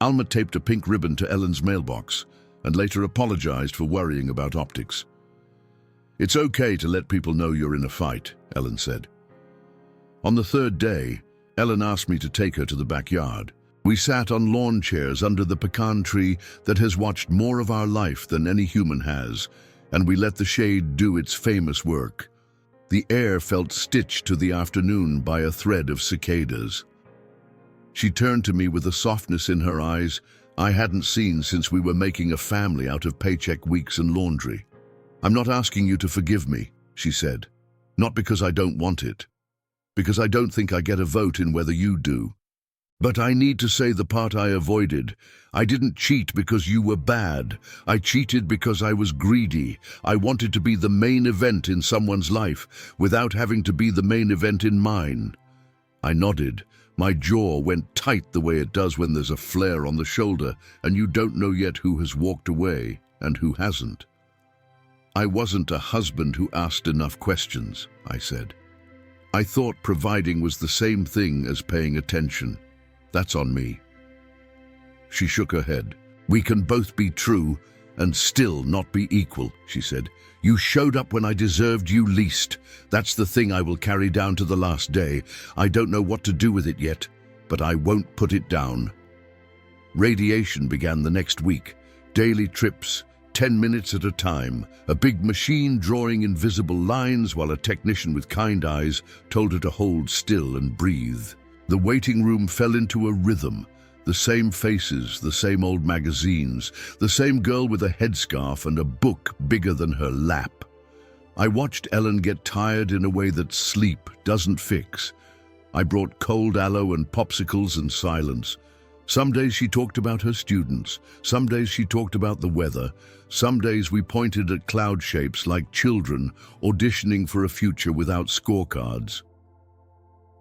Alma taped a pink ribbon to Ellen's mailbox and later apologized for worrying about optics. "It's okay to let people know you're in a fight," Ellen said. On the third day, Ellen asked me to take her to the backyard. We sat on lawn chairs under the pecan tree that has watched more of our life than any human has, and we let the shade do its famous work. The air felt stitched to the afternoon by a thread of cicadas. She turned to me with a softness in her eyes I hadn't seen since we were making a family out of paycheck weeks and laundry. "I'm not asking you to forgive me," she said. "Not because I don't want it. Because I don't think I get a vote in whether you do. But I need to say the part I avoided. I didn't cheat because you were bad. I cheated because I was greedy. I wanted to be the main event in someone's life without having to be the main event in mine." I nodded. My jaw went tight the way it does when there's a flare on the shoulder and you don't know yet who has walked away and who hasn't. "I wasn't a husband who asked enough questions," I said. "I thought providing was the same thing as paying attention. That's on me." She shook her head. "We can both be true and still not be equal," she said. "You showed up when I deserved you least. That's the thing I will carry down to the last day. I don't know what to do with it yet, but I won't put it down." Radiation began the next week. Daily trips, 10 minutes at a time, a big machine drawing invisible lines while a technician with kind eyes told her to hold still and breathe. The waiting room fell into a rhythm. The same faces, the same old magazines, the same girl with a headscarf and a book bigger than her lap. I watched Ellen get tired in a way that sleep doesn't fix. I brought cold aloe and popsicles and silence. Some days she talked about her students. Some days she talked about the weather. Some days we pointed at cloud shapes like children auditioning for a future without scorecards.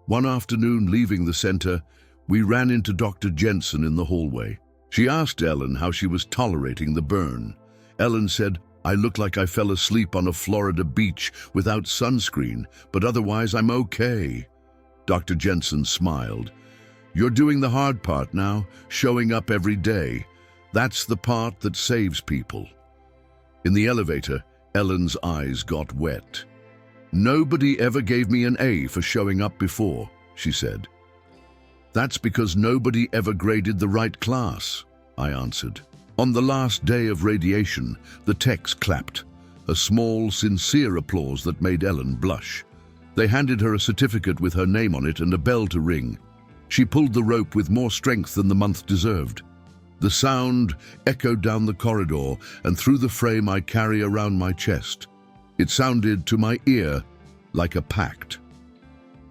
One afternoon, leaving the center, we ran into Dr. Jensen in the hallway. She asked Ellen how she was tolerating the burn. Ellen said, "I look like I fell asleep on a Florida beach without sunscreen, but otherwise I'm okay." Dr. Jensen smiled. "You're doing the hard part now, showing up every day. That's the part that saves people." In the elevator, Ellen's eyes got wet. "Nobody ever gave me an A for showing up before," she said. "That's because nobody ever graded the right class," I answered. On the last day of radiation, the techs clapped, a small, sincere applause that made Ellen blush. They handed her a certificate with her name on it and a bell to ring. She pulled the rope with more strength than the month deserved. The sound echoed down the corridor and through the frame I carry around my chest. It sounded to my ear like a pact.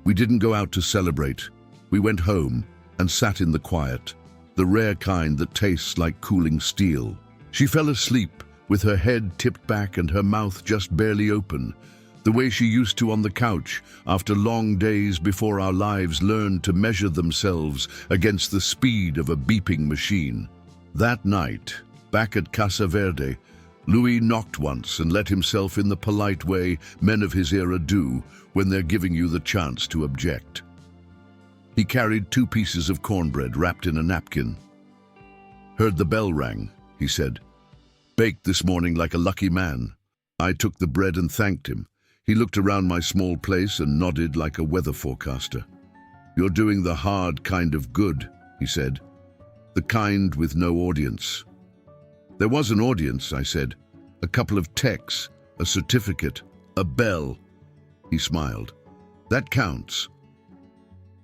We didn't go out to celebrate. We went home and sat in the quiet, the rare kind that tastes like cooling steel. She fell asleep with her head tipped back and her mouth just barely open, the way she used to on the couch after long days before our lives learned to measure themselves against the speed of a beeping machine. That night, Back at Casa Verde, Louis knocked once and let himself in the polite way men of his era do when they're giving you the chance to object. He carried 2 pieces of cornbread wrapped in a napkin. "Heard the bell rang," he said. "Baked this morning like a lucky man." I took the bread and thanked him. He looked around my small place and nodded like a weather forecaster. "You're doing the hard kind of good," he said. "The kind with no audience." "There was an audience," I said. "A couple of texts, a certificate, a bell." He smiled. "That counts."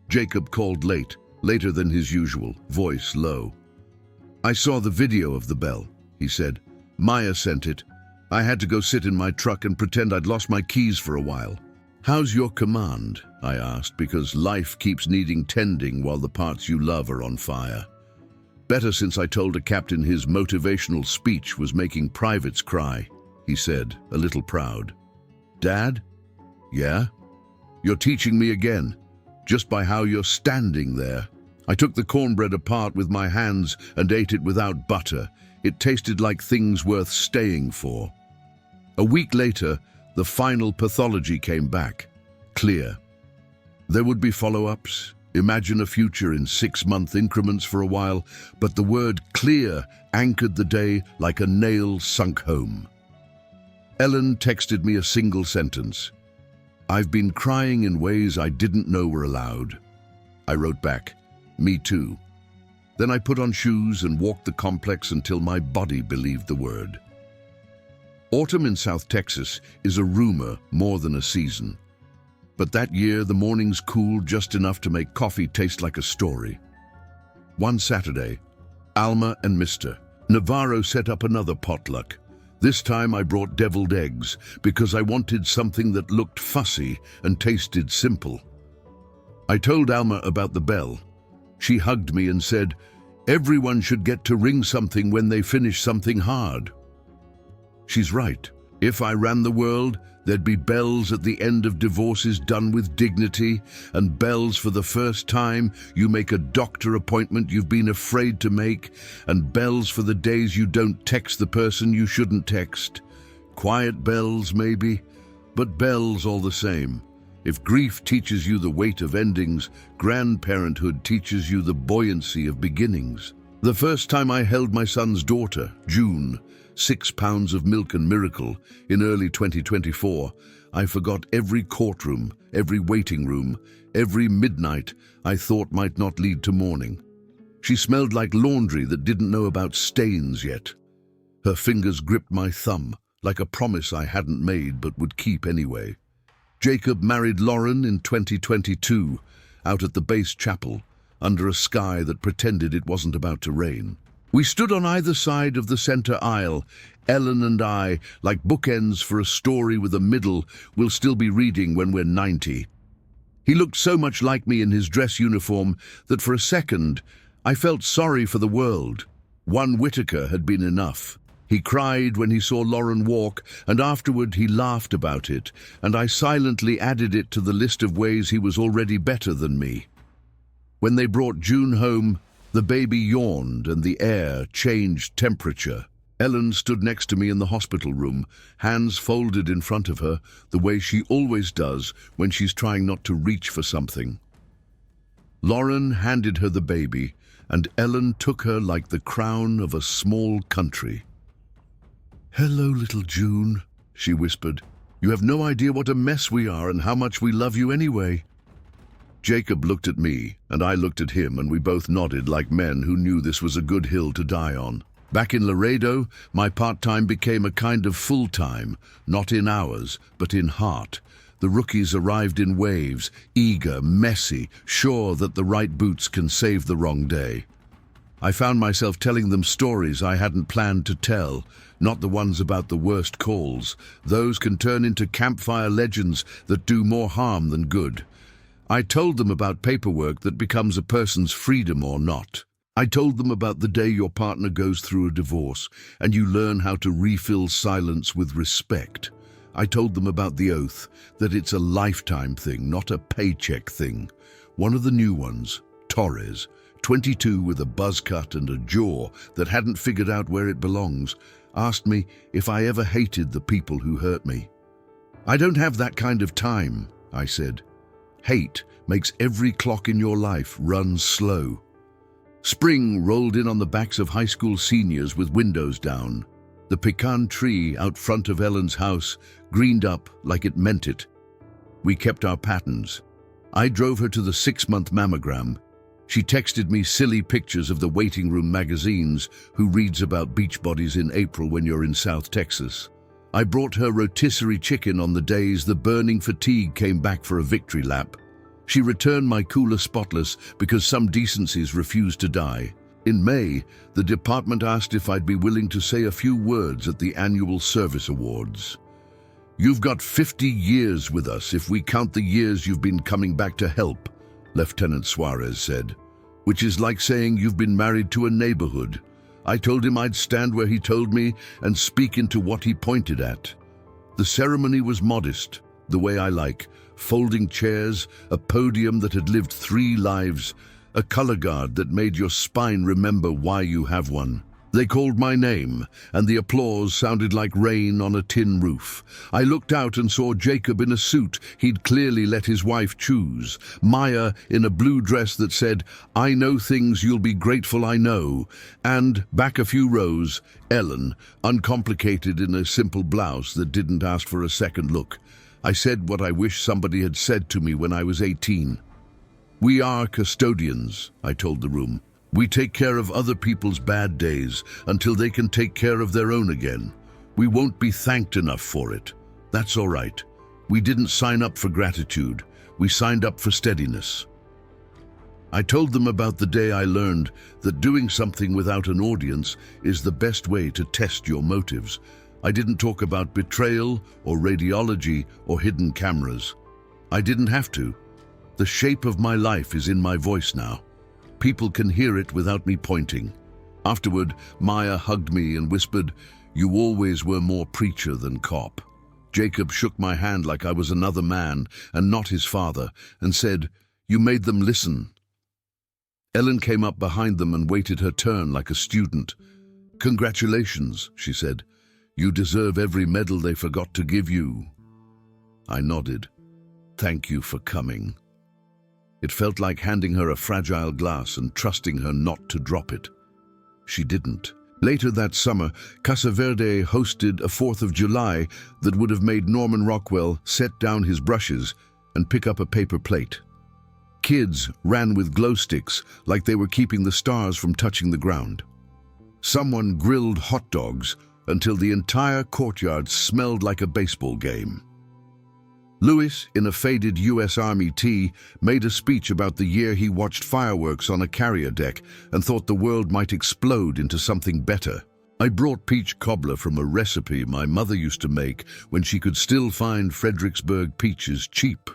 Jacob called late, later than his usual, voice low. "I saw the video of the bell," he said. "Maya sent it. I had to go sit in my truck and pretend I'd lost my keys for a while." "How's your command?" I asked, because life keeps needing tending while the parts you love are on fire. "Better since I told a captain his motivational speech was making privates cry," he said, a little proud. "Dad?" "Yeah?" "You're teaching me again, just by how you're standing there." I took the cornbread apart with my hands and ate it without butter. It tasted like things worth staying for. A week later, the final pathology came back, clear. There would be follow-ups. Imagine a future in 6-month increments for a while, but the word clear anchored the day like a nail sunk home. Ellen texted me a single sentence. "I've been crying in ways I didn't know were allowed." I wrote back, "Me too." Then I put on shoes and walked the complex until my body believed the word. Autumn in South Texas is a rumor more than a season. But that year, the mornings cooled just enough to make coffee taste like a story. One Saturday, Alma and Mr. Navarro set up another potluck. This time I brought deviled eggs because I wanted something that looked fussy and tasted simple. I told Alma about the bell. She hugged me and said, "Everyone should get to ring something when they finish something hard." She's right. If I ran the world, there'd be bells at the end of divorces done with dignity, and bells for the first time you make a doctor appointment you've been afraid to make, and bells for the days you don't text the person you shouldn't text. Quiet bells, maybe, but bells all the same. If grief teaches you the weight of endings, grandparenthood teaches you the buoyancy of beginnings. The first time I held my son's daughter, June, 6 pounds of milk and miracle, in early 2024, I forgot every courtroom, every waiting room, every midnight I thought might not lead to morning. She smelled like laundry that didn't know about stains yet. Her fingers gripped my thumb, like a promise I hadn't made but would keep anyway. Jacob married Lauren in 2022, out at the base chapel, under a sky that pretended it wasn't about to rain. We stood on either side of the center aisle, Ellen and I, like bookends for a story with a middle we'll still be reading when we're 90. He looked so much like me in his dress uniform that for a second I felt sorry for the world. One Whitaker had been enough. He cried when he saw Lauren walk, and afterward he laughed about it, and I silently added it to the list of ways he was already better than me. When they brought June home, the baby yawned and the air changed temperature. Ellen stood next to me in the hospital room, hands folded in front of her, the way she always does when she's trying not to reach for something. Lauren handed her the baby, and Ellen took her like the crown of a small country. "Hello, little June," she whispered. "You have no idea what a mess we are and how much we love you anyway." Jacob looked at me, and I looked at him, and we both nodded like men who knew this was a good hill to die on. Back in Laredo, my part-time became a kind of full-time, not in hours, but in heart. The rookies arrived in waves, eager, messy, sure that the right boots can save the wrong day. I found myself telling them stories I hadn't planned to tell, not the ones about the worst calls. Those can turn into campfire legends that do more harm than good. I told them about paperwork that becomes a person's freedom or not. I told them about the day your partner goes through a divorce and you learn how to refill silence with respect. I told them about the oath, that it's a lifetime thing, not a paycheck thing. One of the new ones, Torres, 22 with a buzz cut and a jaw that hadn't figured out where it belongs, asked me if I ever hated the people who hurt me. "I don't have that kind of time," I said. "Hate makes every clock in your life run slow." Spring rolled in on the backs of high school seniors with windows down. The pecan tree out front of Ellen's house greened up like it meant it. We kept our patterns. I drove her to the 6-month mammogram. She texted me silly pictures of the waiting room magazines, who reads about beach bodies in April when you're in South Texas. I brought her rotisserie chicken on the days the burning fatigue came back for a victory lap. She returned my cooler spotless because some decencies refused to die. In May, the department asked if I'd be willing to say a few words at the annual service awards. "You've got 50 years with us if we count the years you've been coming back to help," Lieutenant Suarez said, "which is like saying you've been married to a neighborhood." I told him I'd stand where he told me and speak into what he pointed at. The ceremony was modest, the way I like: folding chairs, a podium that had lived 3 lives, a color guard that made your spine remember why you have one. They called my name, and the applause sounded like rain on a tin roof. I looked out and saw Jacob in a suit he'd clearly let his wife choose, Maya in a blue dress that said, "I know things you'll be grateful I know," and, back a few rows, Ellen, uncomplicated in a simple blouse that didn't ask for a second look. I said what I wish somebody had said to me when I was 18. "We are custodians," I told the room. "We take care of other people's bad days until they can take care of their own again. We won't be thanked enough for it. That's all right. We didn't sign up for gratitude. We signed up for steadiness." I told them about the day I learned that doing something without an audience is the best way to test your motives. I didn't talk about betrayal or radiology or hidden cameras. I didn't have to. The shape of my life is in my voice now. People can hear it without me pointing. Afterward, Maya hugged me and whispered, "You always were more preacher than cop." Jacob shook my hand like I was another man and not his father, and said, "You made them listen." Ellen came up behind them and waited her turn like a student. "Congratulations," she said. "You deserve every medal they forgot to give you." I nodded. "Thank you for coming." It felt like handing her a fragile glass and trusting her not to drop it. She didn't. Later that summer, Casa Verde hosted a 4th of July that would have made Norman Rockwell set down his brushes and pick up a paper plate. Kids ran with glow sticks like they were keeping the stars from touching the ground. Someone grilled hot dogs until the entire courtyard smelled like a baseball game. Lewis, in a faded U.S. Army tee, made a speech about the year he watched fireworks on a carrier deck and thought the world might explode into something better. I brought peach cobbler from a recipe my mother used to make when she could still find Fredericksburg peaches cheap.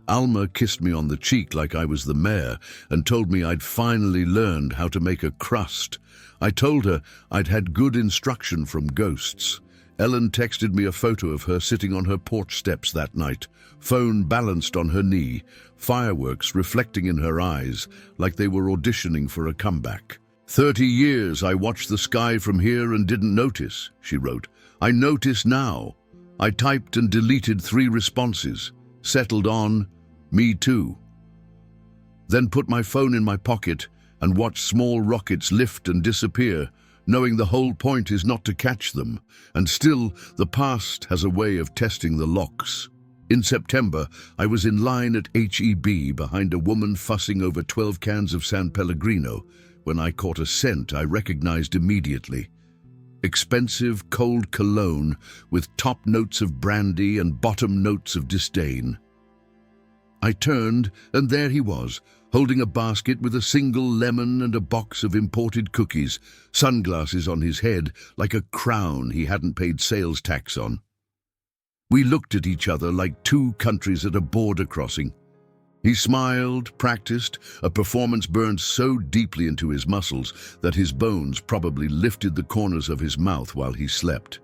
Alma kissed me on the cheek like I was the mayor and told me I'd finally learned how to make a crust. I told her I'd had good instruction from ghosts. Ellen texted me a photo of her sitting on her porch steps that night, phone balanced on her knee, fireworks reflecting in her eyes like they were auditioning for a comeback. 30 years I watched the sky from here and didn't notice," she wrote. "I notice now." I typed and deleted 3 responses, settled on, "Me too." Then put my phone in my pocket and watched small rockets lift and disappear, knowing the whole point is not to catch them, and still the past has a way of testing the locks. In September, I was in line at H-E-B behind a woman fussing over 12 cans of San Pellegrino when I caught a scent I recognized immediately. Expensive, cold cologne with top notes of brandy and bottom notes of disdain. I turned, and there he was, holding a basket with a single lemon and a box of imported cookies, sunglasses on his head like a crown he hadn't paid sales tax on. We looked at each other like 2 countries at a border crossing. He smiled, practiced, a performance burned so deeply into his muscles that his bones probably lifted the corners of his mouth while he slept.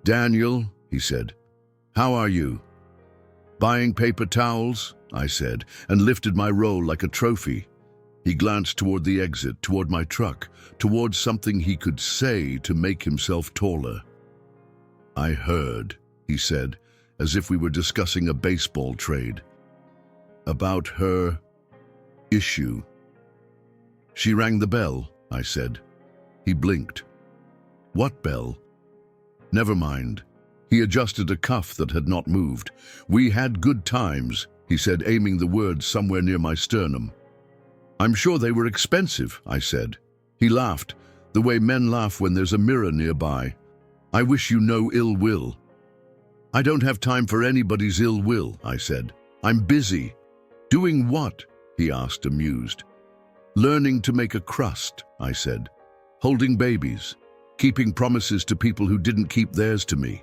"Daniel," he said, "how are you?" "Buying paper towels," I said, and lifted my roll like a trophy. He glanced toward the exit, toward my truck, towards something he could say to make himself taller. "I heard," he said, as if we were discussing a baseball trade. "About her issue." "She rang the bell," I said. He blinked. "What bell?" "Never mind." He adjusted a cuff that had not moved. "We had good times," he said, aiming the words somewhere near my sternum. "I'm sure they were expensive," I said. He laughed, the way men laugh when there's a mirror nearby. "I wish you no ill will." "I don't have time for anybody's ill will," I said. "I'm busy." "Doing what?" he asked, amused. "Learning to make a crust," I said. "Holding babies, keeping promises to people who didn't keep theirs to me."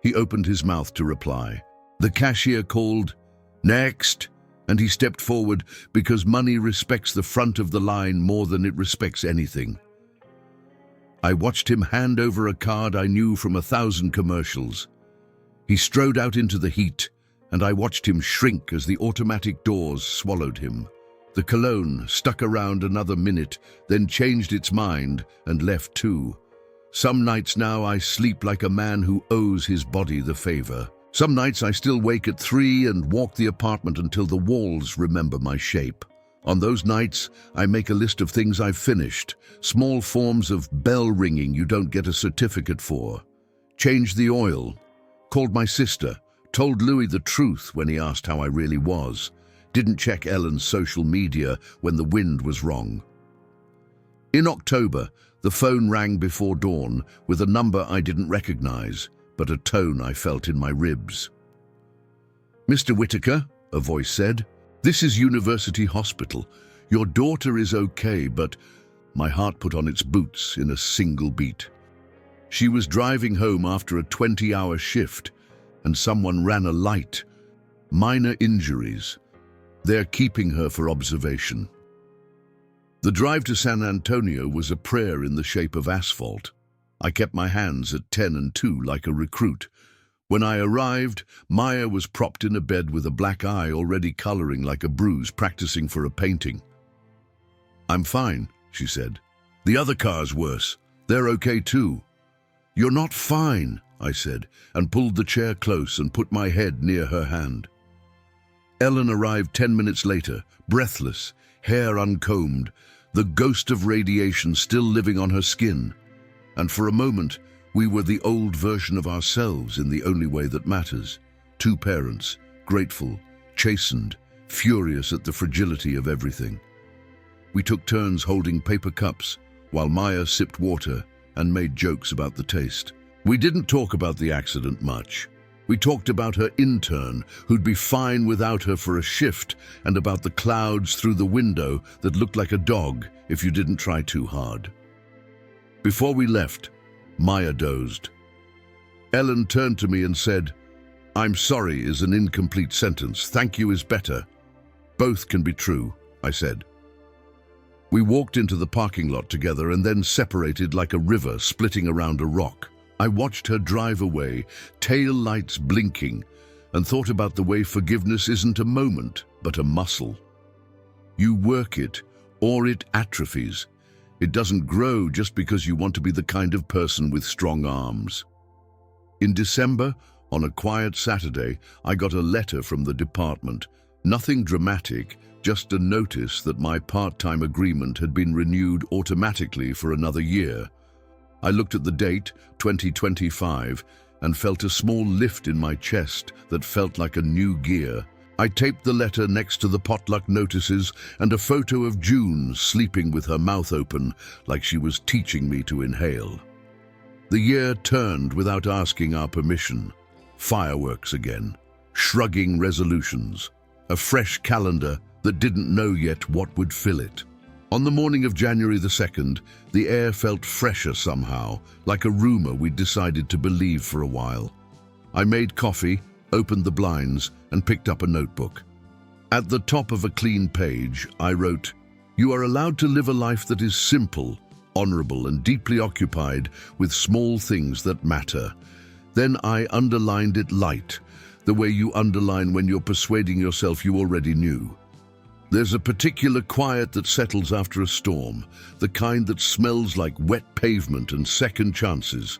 He opened his mouth to reply. The cashier called, "Next," and he stepped forward because money respects the front of the line more than it respects anything. I watched him hand over a card I knew from 1,000 commercials. He strode out into the heat, and I watched him shrink as the automatic doors swallowed him. The cologne stuck around another minute, then changed its mind and left too. Some nights now I sleep like a man who owes his body the favor. Some nights I still wake at 3 and walk the apartment until the walls remember my shape. On those nights, I make a list of things I've finished, small forms of bell ringing you don't get a certificate for. Changed the oil, called my sister, told Louis the truth when he asked how I really was, didn't check Ellen's social media when the wind was wrong. In October, the phone rang before dawn with a number I didn't recognize, but a tone I felt in my ribs. "Mr. Whitaker," a voice said, "this is University Hospital. Your daughter is okay, but..." My heart put on its boots in a single beat. She was driving home after a 20-hour shift, and someone ran a light. Minor injuries. They're keeping her for observation. The drive to San Antonio was a prayer in the shape of asphalt. I kept my hands at 10 and 2 like a recruit. When I arrived, Maya was propped in a bed with a black eye already coloring like a bruise, practicing for a painting. "I'm fine," she said. "The other car's worse. They're okay too." "You're not fine," I said, and pulled the chair close and put my head near her hand. Ellen arrived 10 minutes later, breathless, hair uncombed, the ghost of radiation still living on her skin. And for a moment, we were the old version of ourselves in the only way that matters. Two parents, grateful, chastened, furious at the fragility of everything. We took turns holding paper cups while Maya sipped water and made jokes about the taste. We didn't talk about the accident much. We talked about her intern, who'd be fine without her for a shift, and about the clouds through the window that looked like a dog if you didn't try too hard. Before we left, Maya dozed. Ellen turned to me and said, "I'm sorry is an incomplete sentence. Thank you is better." "Both can be true," I said. We walked into the parking lot together and then separated like a river splitting around a rock. I watched her drive away, tail lights blinking, and thought about the way forgiveness isn't a moment, but a muscle. You work it, or it atrophies. It doesn't grow just because you want to be the kind of person with strong arms. In December, on a quiet Saturday, I got a letter from the department. Nothing dramatic, just a notice that my part-time agreement had been renewed automatically for another year. I looked at the date, 2025, and felt a small lift in my chest that felt like a new gear. I taped the letter next to the potluck notices and a photo of June sleeping with her mouth open like she was teaching me to inhale. The year turned without asking our permission. Fireworks again, shrugging resolutions, a fresh calendar that didn't know yet what would fill it. On the morning of January the 2nd, the air felt fresher somehow, like a rumor we'd decided to believe for a while. I made coffee, opened the blinds, and picked up a notebook. At the top of a clean page, I wrote, "You are allowed to live a life that is simple, honorable, and deeply occupied with small things that matter." Then I underlined it light, the way you underline when you're persuading yourself you already knew. There's a particular quiet that settles after a storm, the kind that smells like wet pavement and second chances.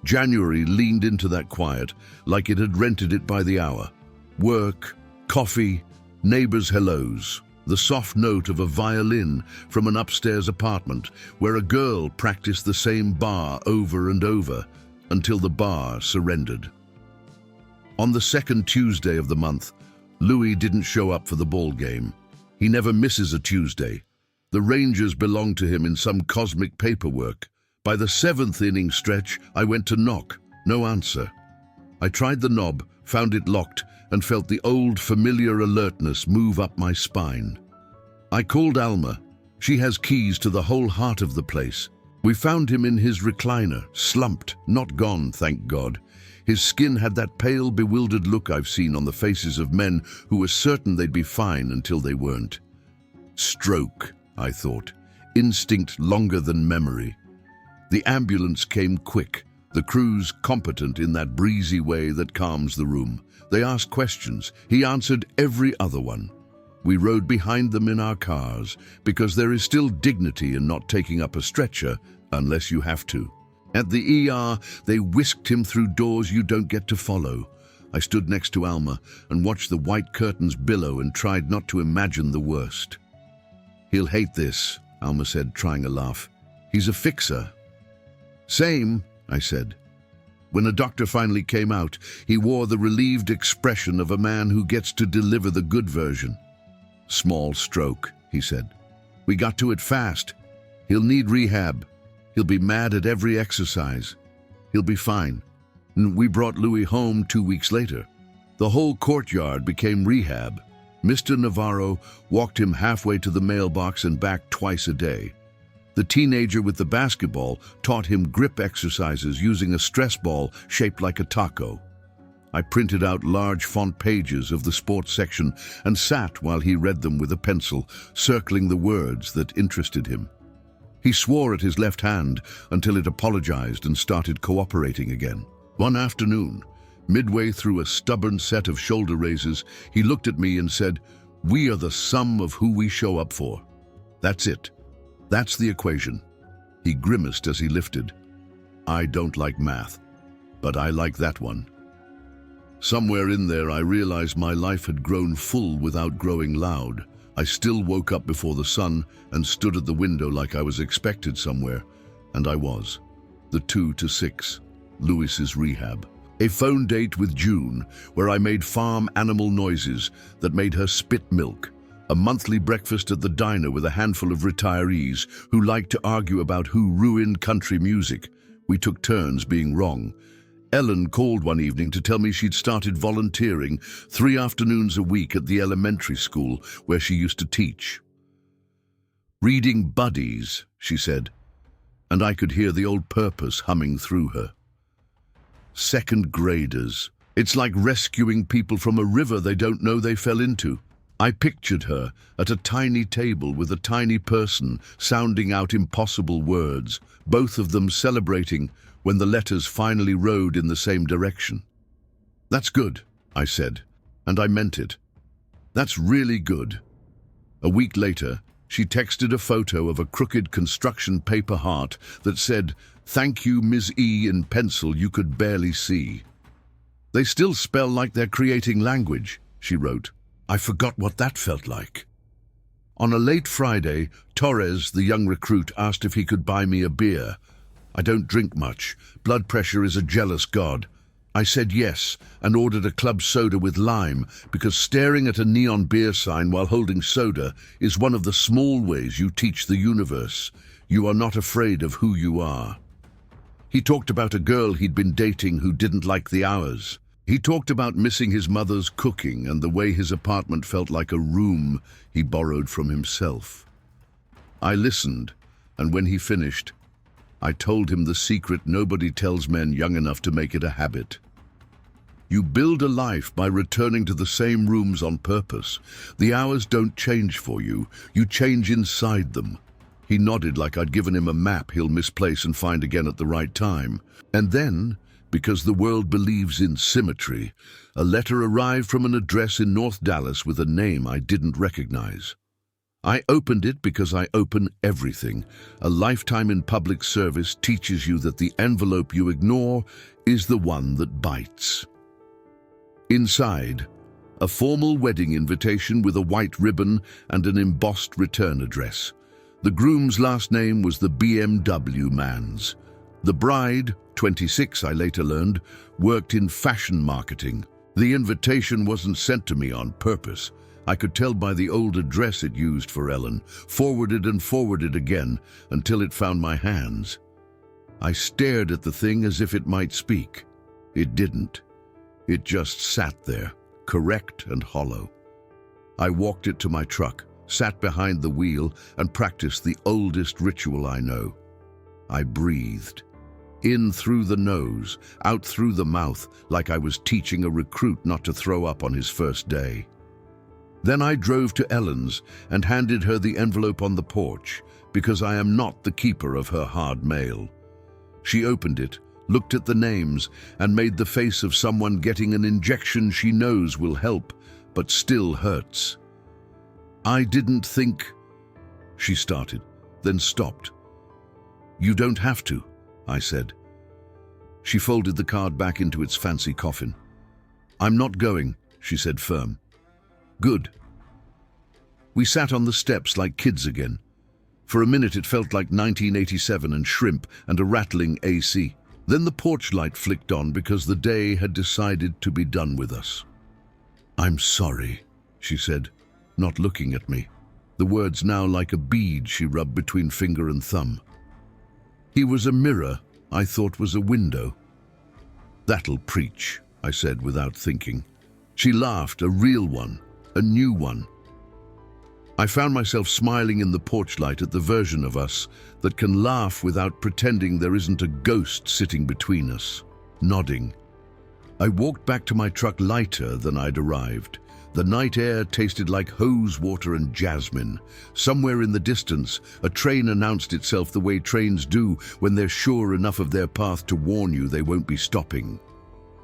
January leaned into that quiet like it had rented it by the hour. Work, coffee, neighbors' hellos, the soft note of a violin from an upstairs apartment where a girl practiced the same bar over and over until the bar surrendered. On the second Tuesday of the month, Louis didn't show up for the ball game. He never misses a Tuesday. The Rangers belong to him in some cosmic paperwork. By the seventh inning stretch, I went to knock. No answer. I tried the knob, found it locked, and felt the old familiar alertness move up my spine. I called Alma. She has keys to the whole heart of the place. We found him in his recliner, slumped, not gone, thank God. His skin had that pale, bewildered look I've seen on the faces of men who were certain they'd be fine until they weren't. Stroke, I thought. Instinct longer than memory. The ambulance came quick, the crews competent in that breezy way that calms the room. They asked questions. He answered every other one. We rode behind them in our cars because there is still dignity in not taking up a stretcher unless you have to. At the ER, they whisked him through doors you don't get to follow. I stood next to Alma and watched the white curtains billow and tried not to imagine the worst. "He'll hate this," Alma said, trying a laugh. "He's a fixer." "Same," I said. When a doctor finally came out, he wore the relieved expression of a man who gets to deliver the good version. "Small stroke," he said. "We got to it fast. He'll need rehab. He'll be mad at every exercise. He'll be fine." And we brought Louis home 2 weeks later. The whole courtyard became rehab. Mr. Navarro walked him halfway to the mailbox and back twice a day. The teenager with the basketball taught him grip exercises using a stress ball shaped like a taco. I printed out large font pages of the sports section and sat while he read them with a pencil, circling the words that interested him. He swore at his left hand until it apologized and started cooperating again. One afternoon, midway through a stubborn set of shoulder raises, he looked at me and said, "We are the sum of who we show up for. That's it. That's the equation." He grimaced as he lifted. "I don't like math, but I like that one." Somewhere in there, I realized my life had grown full without growing loud. I still woke up before the sun and stood at the window like I was expected somewhere, and I was. The 2 to 6, Louis's rehab. A phone date with June, where I made farm animal noises that made her spit milk. A monthly breakfast at the diner with a handful of retirees who liked to argue about who ruined country music. We took turns being wrong. Ellen called one evening to tell me she'd started volunteering 3 afternoons a week at the elementary school where she used to teach. "Reading buddies," she said, and I could hear the old purpose humming through her. Second graders. It's like rescuing people from a river they don't know they fell into. I pictured her at a tiny table with a tiny person sounding out impossible words, both of them celebrating when the letters finally rode in the same direction. "That's good," I said, and I meant it. "That's really good." A week later, she texted a photo of a crooked construction paper heart that said, "Thank you, Ms. E," in pencil you could barely see. "They still spell like they're creating language," she wrote. I forgot what that felt like. On a late Friday, Torres, the young recruit, asked if he could buy me a beer. I don't drink much. Blood pressure is a jealous god. I said yes and ordered a club soda with lime because staring at a neon beer sign while holding soda is one of the small ways you teach the universe. You are not afraid of who you are. He talked about a girl he'd been dating who didn't like the hours. He talked about missing his mother's cooking and the way his apartment felt like a room he borrowed from himself. I listened, and when he finished, I told him the secret nobody tells men young enough to make it a habit. You build a life by returning to the same rooms on purpose. The hours don't change for you, you change inside them. He nodded like I'd given him a map he'll misplace and find again at the right time. And then, because the world believes in symmetry, a letter arrived from an address in North Dallas with a name I didn't recognize. I opened it because I open everything. A lifetime in public service teaches you that the envelope you ignore is the one that bites. Inside, a formal wedding invitation with a white ribbon and an embossed return address. The groom's last name was the BMW man's. The bride, 26 I later learned, worked in fashion marketing. The invitation wasn't sent to me on purpose. I could tell by the old address it used for Ellen, forwarded and forwarded again until it found my hands. I stared at the thing as if it might speak. It didn't. It just sat there, correct and hollow. I walked it to my truck, sat behind the wheel, and practiced the oldest ritual I know. I breathed. In through the nose, out through the mouth, like I was teaching a recruit not to throw up on his first day. Then I drove to Ellen's and handed her the envelope on the porch, because I am not the keeper of her hard mail. She opened it, looked at the names, and made the face of someone getting an injection she knows will help, but still hurts. I didn't think... She started, then stopped. You don't have to, I said. She folded the card back into its fancy coffin. I'm not going, she said firm. Good. We sat on the steps like kids again. For a minute it felt like 1987 and shrimp and a rattling AC. Then the porch light flicked on because the day had decided to be done with us. I'm sorry, she said, not looking at me. The words now like a bead she rubbed between finger and thumb. He was a mirror I thought was a window. That'll preach, I said without thinking. She laughed, a real one, a new one. I found myself smiling in the porch light at the version of us that can laugh without pretending there isn't a ghost sitting between us, nodding. I walked back to my truck lighter than I'd arrived. The night air tasted like hose water and jasmine. Somewhere in the distance, a train announced itself the way trains do when they're sure enough of their path to warn you they won't be stopping.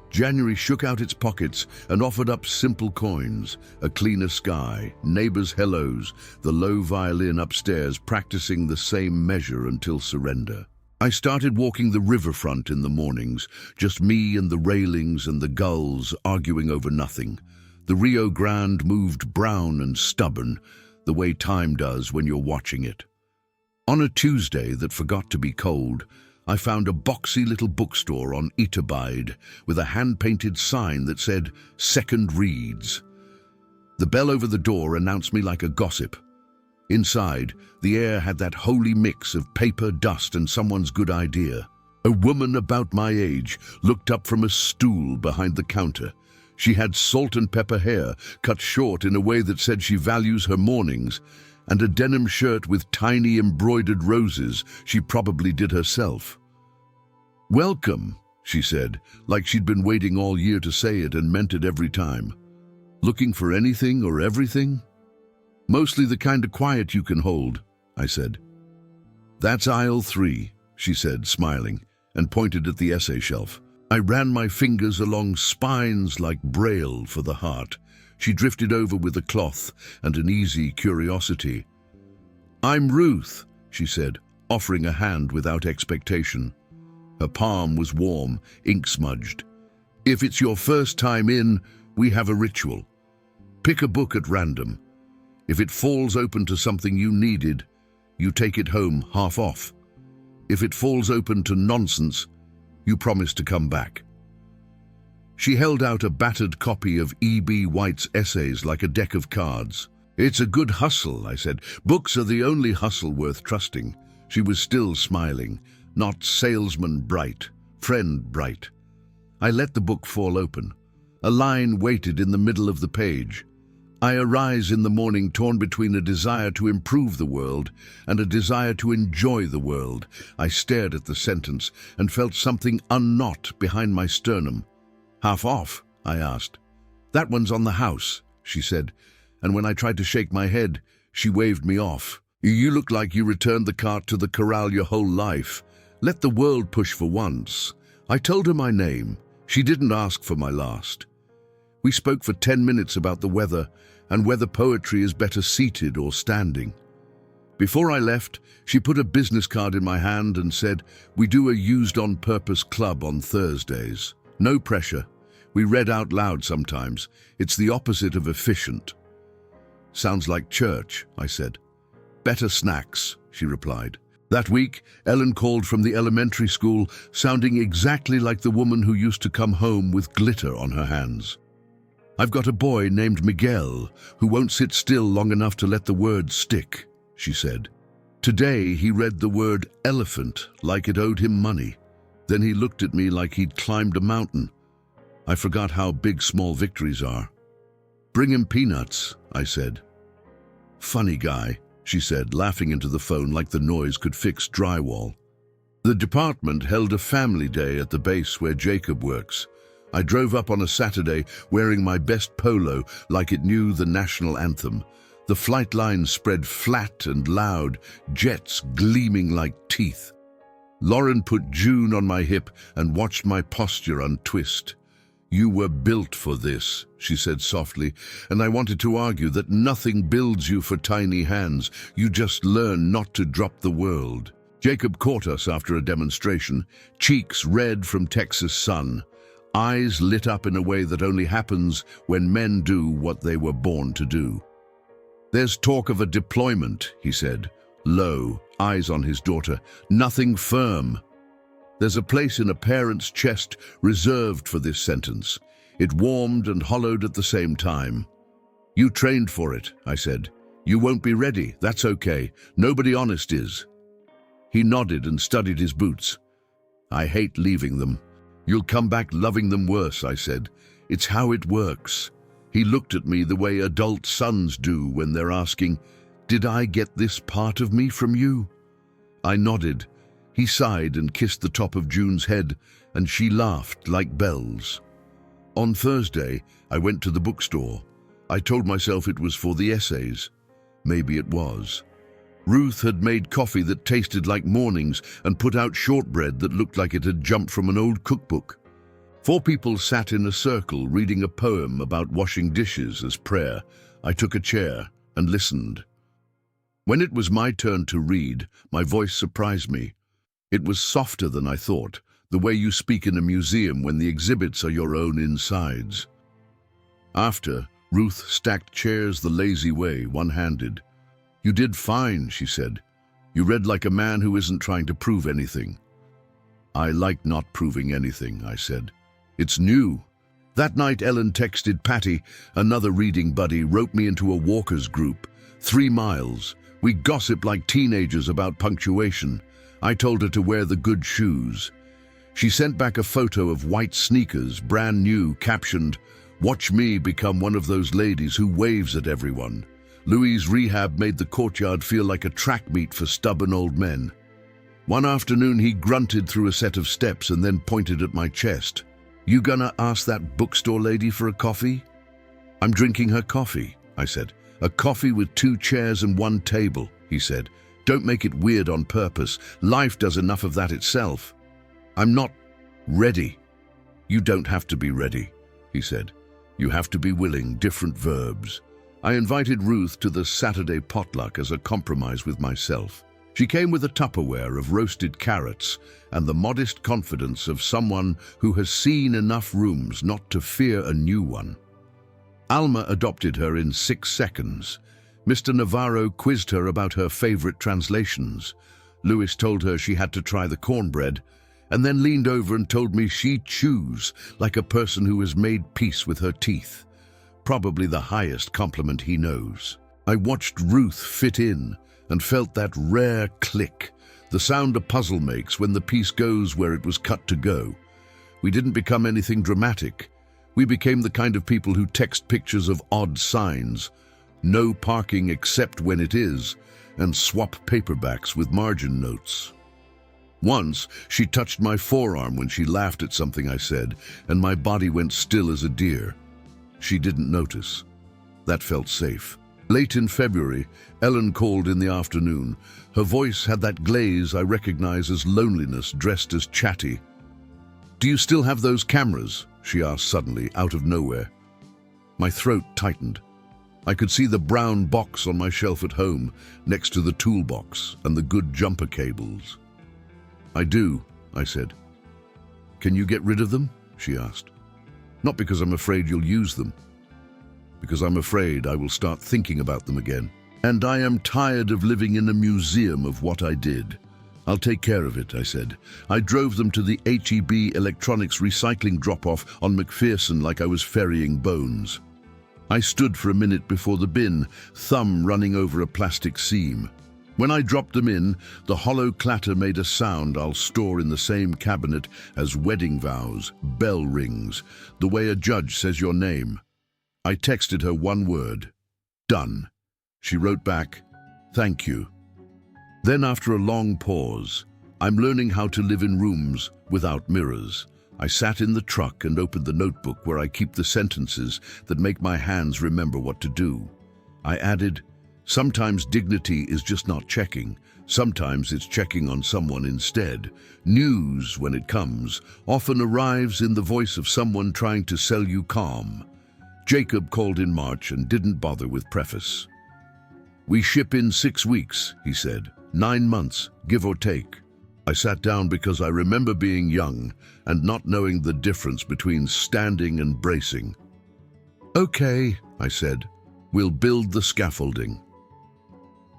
January shook out its pockets and offered up simple coins, a cleaner sky, neighbors' hellos, the low violin upstairs practicing the same measure until surrender. I started walking the riverfront in the mornings, just me and the railings and the gulls arguing over nothing. The Rio Grande moved brown and stubborn, the way time does when you're watching it. On a Tuesday that forgot to be cold, I found a boxy little bookstore on Itabide with a hand-painted sign that said, Second Reads. The bell over the door announced me like a gossip. Inside, the air had that holy mix of paper, dust, and someone's good idea. A woman about my age looked up from a stool behind the counter. She had salt and pepper hair, cut short in a way that said she values her mornings, and a denim shirt with tiny embroidered roses she probably did herself. Welcome, she said, like she'd been waiting all year to say it and meant it every time. Looking for anything or everything? Mostly the kind of quiet you can hold, I said. That's aisle 3, she said, smiling, and pointed at the essay shelf. I ran my fingers along spines like braille for the heart. She drifted over with a cloth and an easy curiosity. I'm Ruth, she said, offering a hand without expectation. Her palm was warm, ink-smudged. If it's your first time in, we have a ritual. Pick a book at random. If it falls open to something you needed, you take it home half off. If it falls open to nonsense, you promise to come back. She held out a battered copy of E.B. White's essays like a deck of cards. It's a good hustle, I said. Books are the only hustle worth trusting. She was still smiling, not salesman bright, friend bright. I let the book fall open. A line waited in the middle of the page. I arise in the morning torn between a desire to improve the world and a desire to enjoy the world. I stared at the sentence and felt something unknot behind my sternum. Half off? I asked. That one's on the house, she said, and when I tried to shake my head, she waved me off. You look like you returned the cart to the corral your whole life. Let the world push for once. I told her my name. She didn't ask for my last. We spoke for 10 minutes about the weather, and whether poetry is better seated or standing. Before I left, she put a business card in my hand and said, "We do a used-on-purpose club on Thursdays. No pressure. We read out loud sometimes. It's the opposite of efficient." "Sounds like church," I said. "Better snacks," she replied. That week, Ellen called from the elementary school, sounding exactly like the woman who used to come home with glitter on her hands. "I've got a boy named Miguel who won't sit still long enough to let the word stick," she said. Today he read the word elephant like it owed him money. Then he looked at me like he'd climbed a mountain. I forgot how big small victories are. "Bring him peanuts," I said. "Funny guy," she said, laughing into the phone like the noise could fix drywall. The department held a family day at the base where Jacob works. I drove up on a Saturday wearing my best polo like it knew the national anthem. The flight lines spread flat and loud, jets gleaming like teeth. Lauren put June on my hip and watched my posture untwist. "You were built for this," she said softly, and I wanted to argue that nothing builds you for tiny hands. You just learn not to drop the world. Jacob caught us after a demonstration, cheeks red from Texas sun, eyes lit up in a way that only happens when men do what they were born to do. "There's talk of a deployment," he said, low, eyes on his daughter. "Nothing firm." There's a place in a parent's chest reserved for this sentence. It warmed and hollowed at the same time. "You trained for it," I said. "You won't be ready. That's okay. Nobody honest is." He nodded and studied his boots. "I hate leaving them. You'll come back loving them worse," I said. "It's how it works." He looked at me the way adult sons do when they're asking, "Did I get this part of me from you?" I nodded. He sighed and kissed the top of June's head, and she laughed like bells. On Thursday, I went to the bookstore. I told myself it was for the essays. Maybe it was. Ruth had made coffee that tasted like mornings and put out shortbread that looked like it had jumped from an old cookbook. 4 people sat in a circle reading a poem about washing dishes as prayer. I took a chair and listened. When it was my turn to read, my voice surprised me. It was softer than I thought, the way you speak in a museum when the exhibits are your own insides. After, Ruth stacked chairs the lazy way, one-handed. "You did fine," she said. "You read like a man who isn't trying to prove anything." "I like not proving anything," I said. "It's new." That night Ellen texted Patty, another reading buddy, roped me into a walkers group. 3 miles. We gossiped like teenagers about punctuation. I told her to wear the good shoes. She sent back a photo of white sneakers, brand new, captioned, "Watch me become one of those ladies who waves at everyone." Louis' rehab made the courtyard feel like a track meet for stubborn old men. One afternoon he grunted through a set of steps and then pointed at my chest. "You gonna ask that bookstore lady for a coffee?" "I'm drinking her coffee," I said. "A coffee with 2 chairs and 1 table," he said. "Don't make it weird on purpose. Life does enough of that itself." "I'm not ready." "You don't have to be ready," he said. "You have to be willing," different verbs. I invited Ruth to the Saturday potluck as a compromise with myself. She came with a Tupperware of roasted carrots and the modest confidence of someone who has seen enough rooms not to fear a new one. Alma adopted her in 6 seconds. Mr. Navarro quizzed her about her favorite translations. Louis told her she had to try the cornbread, and then leaned over and told me she chews like a person who has made peace with her teeth. Probably the highest compliment he knows. I watched Ruth fit in and felt that rare click, the sound a puzzle makes when the piece goes where it was cut to go. We didn't become anything dramatic. We became the kind of people who text pictures of odd signs, "No parking except when it is," and swap paperbacks with margin notes. Once, she touched my forearm when she laughed at something I said, and my body went still as a deer. She didn't notice. That felt safe. Late in February, Ellen called in the afternoon. Her voice had that glaze I recognize as loneliness dressed as chatty. "Do you still have those cameras?" she asked suddenly, out of nowhere. My throat tightened. I could see the brown box on my shelf at home, next to the toolbox and the good jumper cables. "I do," I said. "Can you get rid of them?" she asked. "Not because I'm afraid you'll use them, because I'm afraid I will start thinking about them again. And I am tired of living in a museum of what I did." "I'll take care of it," I said. I drove them to the HEB electronics recycling drop-off on McPherson like I was ferrying bones. I stood for a minute before the bin, thumb running over a plastic seam. When I dropped them in, the hollow clatter made a sound I'll store in the same cabinet as wedding vows, bell rings, the way a judge says your name. I texted her one word: "Done." She wrote back, "Thank you." Then, after a long pause, "I'm learning how to live in rooms without mirrors." I sat in the truck and opened the notebook where I keep the sentences that make my hands remember what to do. I added, "Sometimes dignity is just not checking. Sometimes it's checking on someone instead. News, when it comes, often arrives in the voice of someone trying to sell you calm." Jacob called in March and didn't bother with preface. "We ship in 6 weeks," he said. 9 months, give or take. I sat down because I remember being young and not knowing the difference between standing and bracing. "Okay," I said. "We'll build the scaffolding."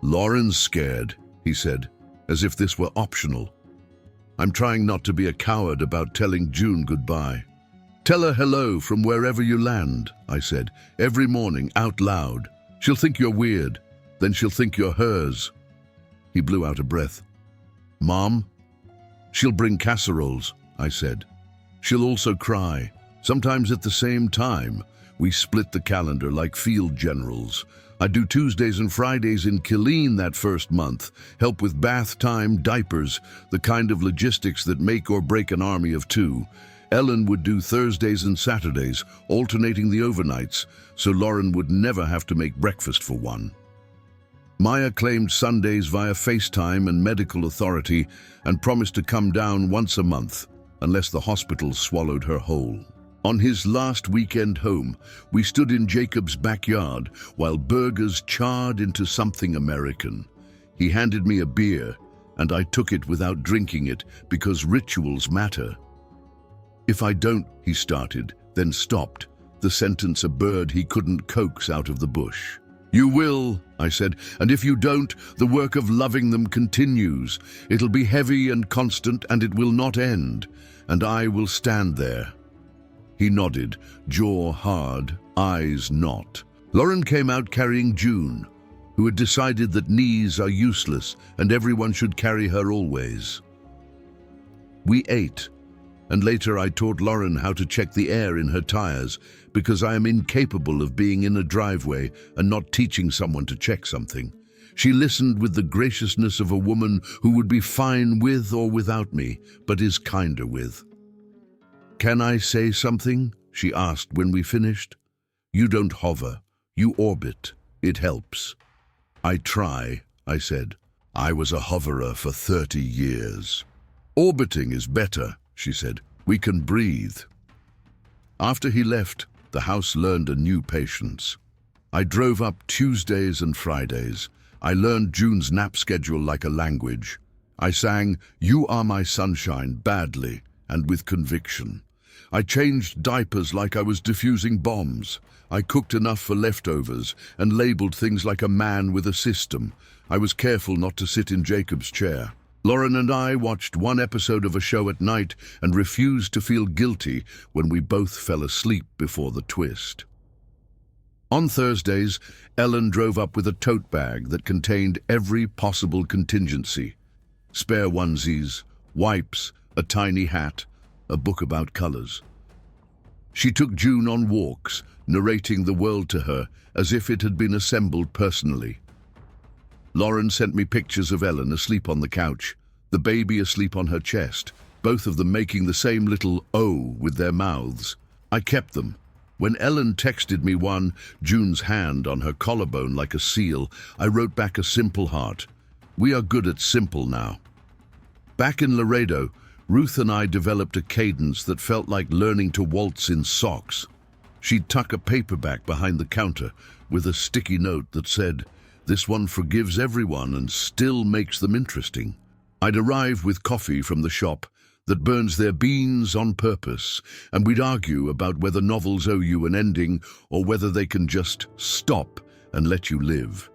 "Lauren's scared," he said, as if this were optional. "I'm trying not to be a coward about telling June goodbye." "Tell her hello from wherever you land," I said, "every morning out loud. She'll think you're weird, then she'll think you're hers." He blew out a breath. "Mom?" "She'll bring casseroles," I said. "She'll also cry, sometimes at the same time." We split the calendar like field generals. I'd do Tuesdays and Fridays in Killeen that first month, help with bath time, diapers, the kind of logistics that make or break an army of two. Ellen would do Thursdays and Saturdays, alternating the overnights, so Lauren would never have to make breakfast for one. Maya claimed Sundays via FaceTime and medical authority and promised to come down once a month, unless the hospital swallowed her whole. On his last weekend home, we stood in Jacob's backyard while burgers charred into something American. He handed me a beer, and I took it without drinking it because rituals matter. "If I don't," he started, then stopped, the sentence a bird he couldn't coax out of the bush. "You will," I said, "and if you don't, the work of loving them continues. It'll be heavy and constant, and it will not end, and I will stand there." He nodded, jaw hard, eyes not. Lauren came out carrying June, who had decided that knees are useless and everyone should carry her always. We ate, and later I taught Lauren how to check the air in her tires because I am incapable of being in a driveway and not teaching someone to check something. She listened with the graciousness of a woman who would be fine with or without me, but is kinder with. "Can I say something?" she asked when we finished. "You don't hover, you orbit. It helps." "I try," I said. "I was a hoverer for 30 years. "Orbiting is better," she said. "We can breathe." After he left, the house learned a new patience. I drove up Tuesdays and Fridays. I learned June's nap schedule like a language. I sang "You Are My Sunshine" badly and with conviction. I changed diapers like I was diffusing bombs. I cooked enough for leftovers and labeled things like a man with a system. I was careful not to sit in Jacob's chair. Lauren and I watched one episode of a show at night and refused to feel guilty when we both fell asleep before the twist. On Thursdays, Ellen drove up with a tote bag that contained every possible contingency. Spare onesies, wipes, a tiny hat, a book about colors. She took June on walks, narrating the world to her as if it had been assembled personally. Lauren sent me pictures of Ellen asleep on the couch, the baby asleep on her chest, both of them making the same little O with their mouths. I kept them. When Ellen texted me one, June's hand on her collarbone like a seal, I wrote back a simple heart. We are good at simple now. Back in Laredo, Ruth and I developed a cadence that felt like learning to waltz in socks. She'd tuck a paperback behind the counter with a sticky note that said, "This one forgives everyone and still makes them interesting." I'd arrive with coffee from the shop that burns their beans on purpose, and we'd argue about whether novels owe you an ending or whether they can just stop and let you live.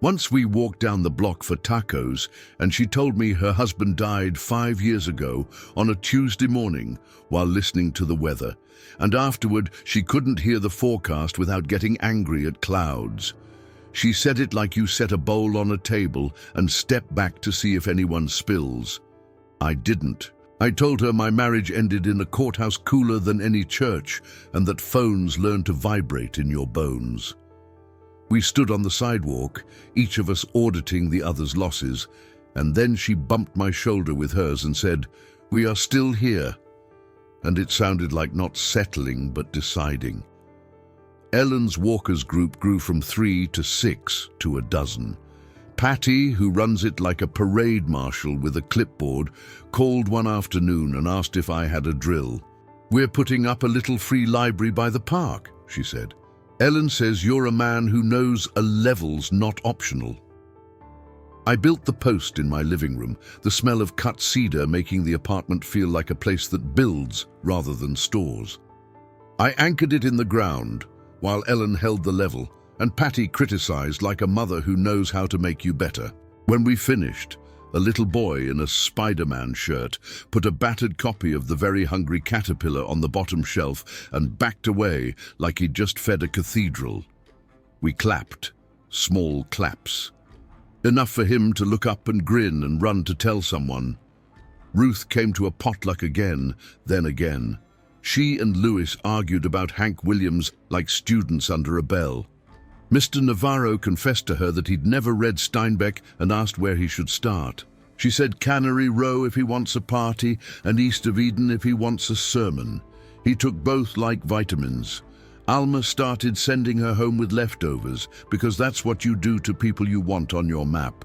Once we walked down the block for tacos, and she told me her husband died 5 years ago on a Tuesday morning while listening to the weather, and afterward she couldn't hear the forecast without getting angry at clouds. She said it like you set a bowl on a table and step back to see if anyone spills. I didn't. I told her my marriage ended in a courthouse cooler than any church, and that phones learn to vibrate in your bones. We stood on the sidewalk, each of us auditing the other's losses, and then she bumped my shoulder with hers and said, "We are still here." And it sounded like not settling, but deciding. Ellen's walkers group grew from 3 to 6 to a dozen. Patty, who runs it like a parade marshal with a clipboard, called one afternoon and asked if I had a drill. "We're putting up a little free library by the park," she said. "Ellen says you're a man who knows a level's not optional." I built the post in my living room, the smell of cut cedar making the apartment feel like a place that builds rather than stores. I anchored it in the ground, while Ellen held the level, and Patty criticized like a mother who knows how to make you better. When we finished, a little boy in a Spider-Man shirt put a battered copy of The Very Hungry Caterpillar on the bottom shelf and backed away like he'd just fed a cathedral. We clapped, small claps. Enough for him to look up and grin and run to tell someone. Ruth came to a potluck again, then again. She and Louis argued about Hank Williams like students under a bell. Mr. Navarro confessed to her that he'd never read Steinbeck and asked where he should start. She said Cannery Row if he wants a party and East of Eden if he wants a sermon. He took both like vitamins. Alma started sending her home with leftovers because that's what you do to people you want on your map.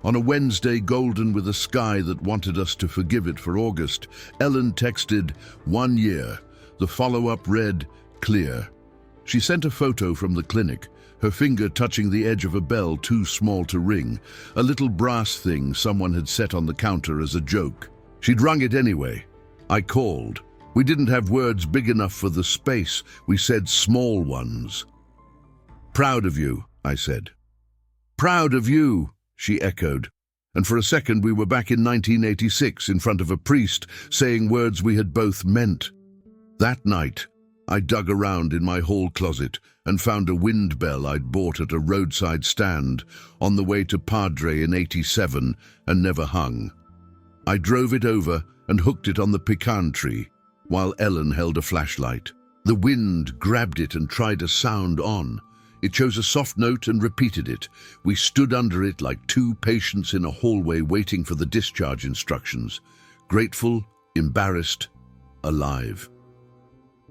On a Wednesday golden with a sky that wanted us to forgive it for August, Ellen texted, "1 year." The follow-up read, "Clear." She sent a photo from the clinic, her finger touching the edge of a bell too small to ring, a little brass thing someone had set on the counter as a joke. She'd rung it anyway. I called. We didn't have words big enough for the space. We said small ones. "Proud of you," I said. "Proud of you," she echoed. And for a second we were back in 1986 in front of a priest saying words we had both meant. That night, I dug around in my hall closet and found a wind bell I'd bought at a roadside stand on the way to Padre in '87 and never hung. I drove it over and hooked it on the pecan tree while Ellen held a flashlight. The wind grabbed it and tried a sound on. It chose a soft note and repeated it. We stood under it like two patients in a hallway waiting for the discharge instructions. Grateful, embarrassed, alive.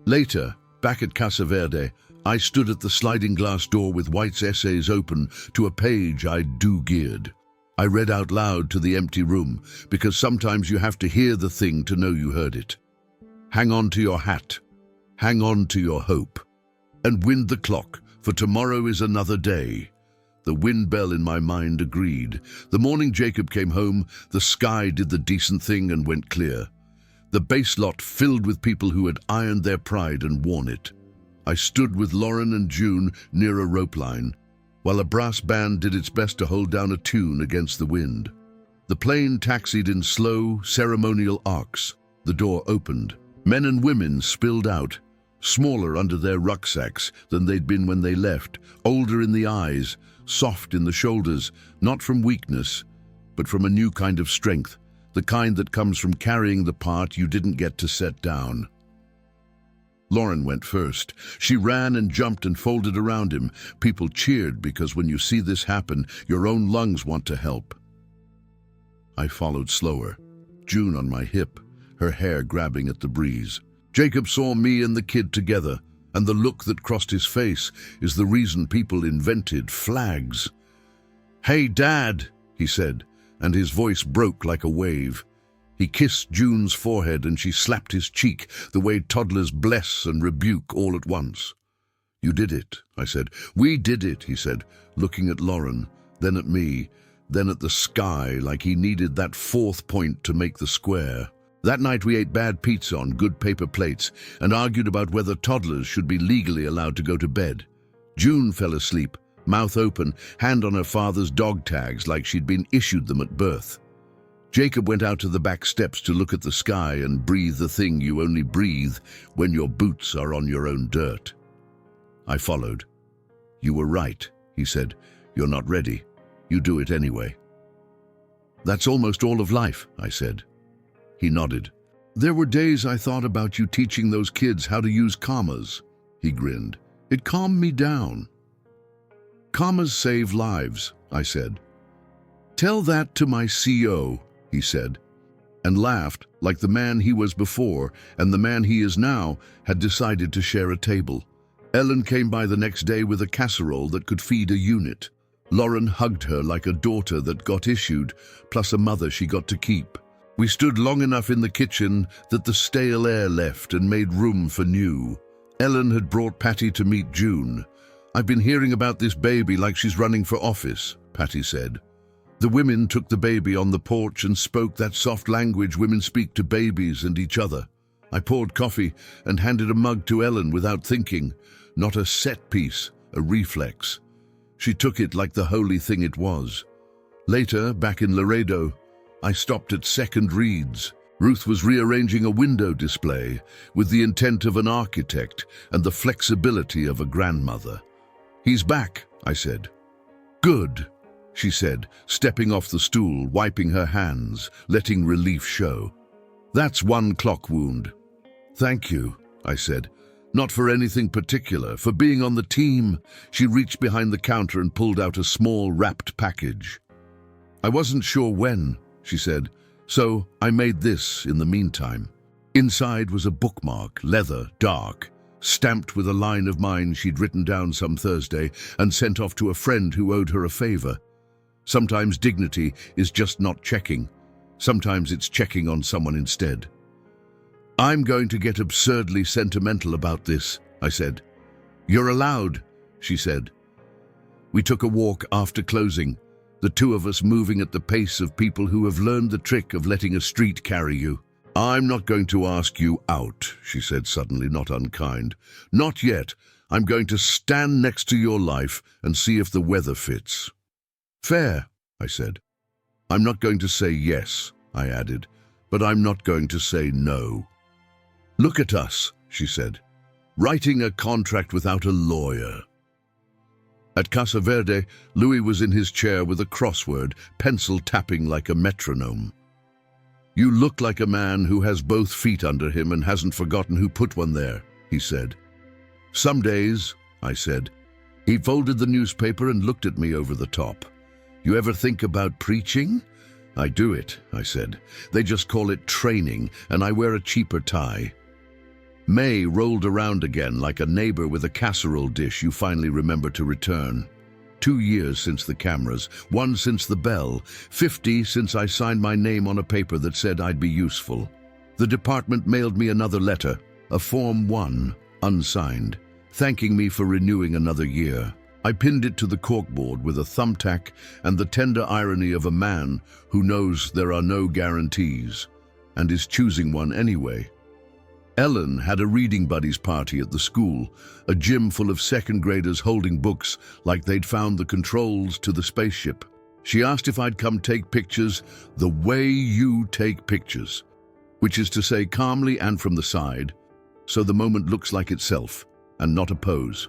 Later, back at Casa Verde, I stood at the sliding glass door with White's essays open to a page I'd do-geared. I read out loud to the empty room, because sometimes you have to hear the thing to know you heard it. Hang on to your hat. Hang on to your hope. And wind the clock, for tomorrow is another day. The wind bell in my mind agreed. The morning Jacob came home, the sky did the decent thing and went clear. The base lot filled with people who had ironed their pride and worn it. I stood with Lauren and June near a rope line, while a brass band did its best to hold down a tune against the wind. The plane taxied in slow, ceremonial arcs. The door opened. Men and women spilled out, smaller under their rucksacks than they'd been when they left, older in the eyes, soft in the shoulders, not from weakness, but from a new kind of strength, the kind that comes from carrying the part you didn't get to set down. Lauren went first. She ran and jumped and folded around him. People cheered because when you see this happen, your own lungs want to help. I followed slower, June on my hip, her hair grabbing at the breeze. Jacob saw me and the kid together, and the look that crossed his face is the reason people invented flags. "Hey, Dad," he said, and his voice broke like a wave. He kissed June's forehead and she slapped his cheek, the way toddlers bless and rebuke all at once. "You did it," I said. "We did it," he said, looking at Lauren, then at me, then at the sky, like he needed that fourth point to make the square. That night we ate bad pizza on good paper plates and argued about whether toddlers should be legally allowed to go to bed. June fell asleep, mouth open, hand on her father's dog tags like she'd been issued them at birth. Jacob went out to the back steps to look at the sky and breathe the thing you only breathe when your boots are on your own dirt. I followed. "You were right," he said. "You're not ready. You do it anyway." "That's almost all of life," I said. He nodded. "There were days I thought about you teaching those kids how to use commas." He grinned. "It calmed me down." "Commas save lives," I said. "Tell that to my CO," he said, and laughed like the man he was before and the man he is now had decided to share a table. Ellen came by the next day with a casserole that could feed a unit. Lauren hugged her like a daughter that got issued, plus a mother she got to keep. We stood long enough in the kitchen that the stale air left and made room for new. Ellen had brought Patty to meet June. "I've been hearing about this baby like she's running for office," Patty said. The women took the baby on the porch and spoke that soft language women speak to babies and each other. I poured coffee and handed a mug to Ellen without thinking. Not a set piece, a reflex. She took it like the holy thing it was. Later, back in Laredo, I stopped at Second Reads. Ruth was rearranging a window display with the intent of an architect and the flexibility of a grandmother. "He's back," I said. "Good," she said, stepping off the stool, wiping her hands, letting relief show. "That's one clock wound." "Thank you," I said. "Not for anything particular, for being on the team." She reached behind the counter and pulled out a small wrapped package. "I wasn't sure when," she said, "so I made this in the meantime." Inside was a bookmark, leather, dark, stamped with a line of mine she'd written down some Thursday and sent off to a friend who owed her a favor. Sometimes dignity is just not checking. Sometimes it's checking on someone instead. "I'm going to get absurdly sentimental about this," I said. "You're allowed," she said. We took a walk after closing, the two of us moving at the pace of people who have learned the trick of letting a street carry you. "I'm not going to ask you out," she said suddenly, not unkind. "Not yet. I'm going to stand next to your life and see if the weather fits." "Fair," I said. "I'm not going to say yes," I added, "but I'm not going to say no." "Look at us," she said, "writing a contract without a lawyer." At Casa Verde, Louis was in his chair with a crossword, pencil tapping like a metronome. "You look like a man who has both feet under him and hasn't forgotten who put one there," he said. "Some days," I said. He folded the newspaper and looked at me over the top. "You ever think about preaching?" "I do it," I said. "They just call it training, and I wear a cheaper tie." May rolled around again like a neighbor with a casserole dish you finally remember to return. 2 years since the cameras, 1 since the bell, 50 since I signed my name on a paper that said I'd be useful. The department mailed me another letter, a Form 1, unsigned, thanking me for renewing another year. I pinned it to the corkboard with a thumbtack and the tender irony of a man who knows there are no guarantees and is choosing one anyway. Ellen had a reading buddies party at the school, a gym full of second graders holding books like they'd found the controls to the spaceship. She asked if I'd come take pictures the way you take pictures, which is to say calmly and from the side, so the moment looks like itself and not a pose.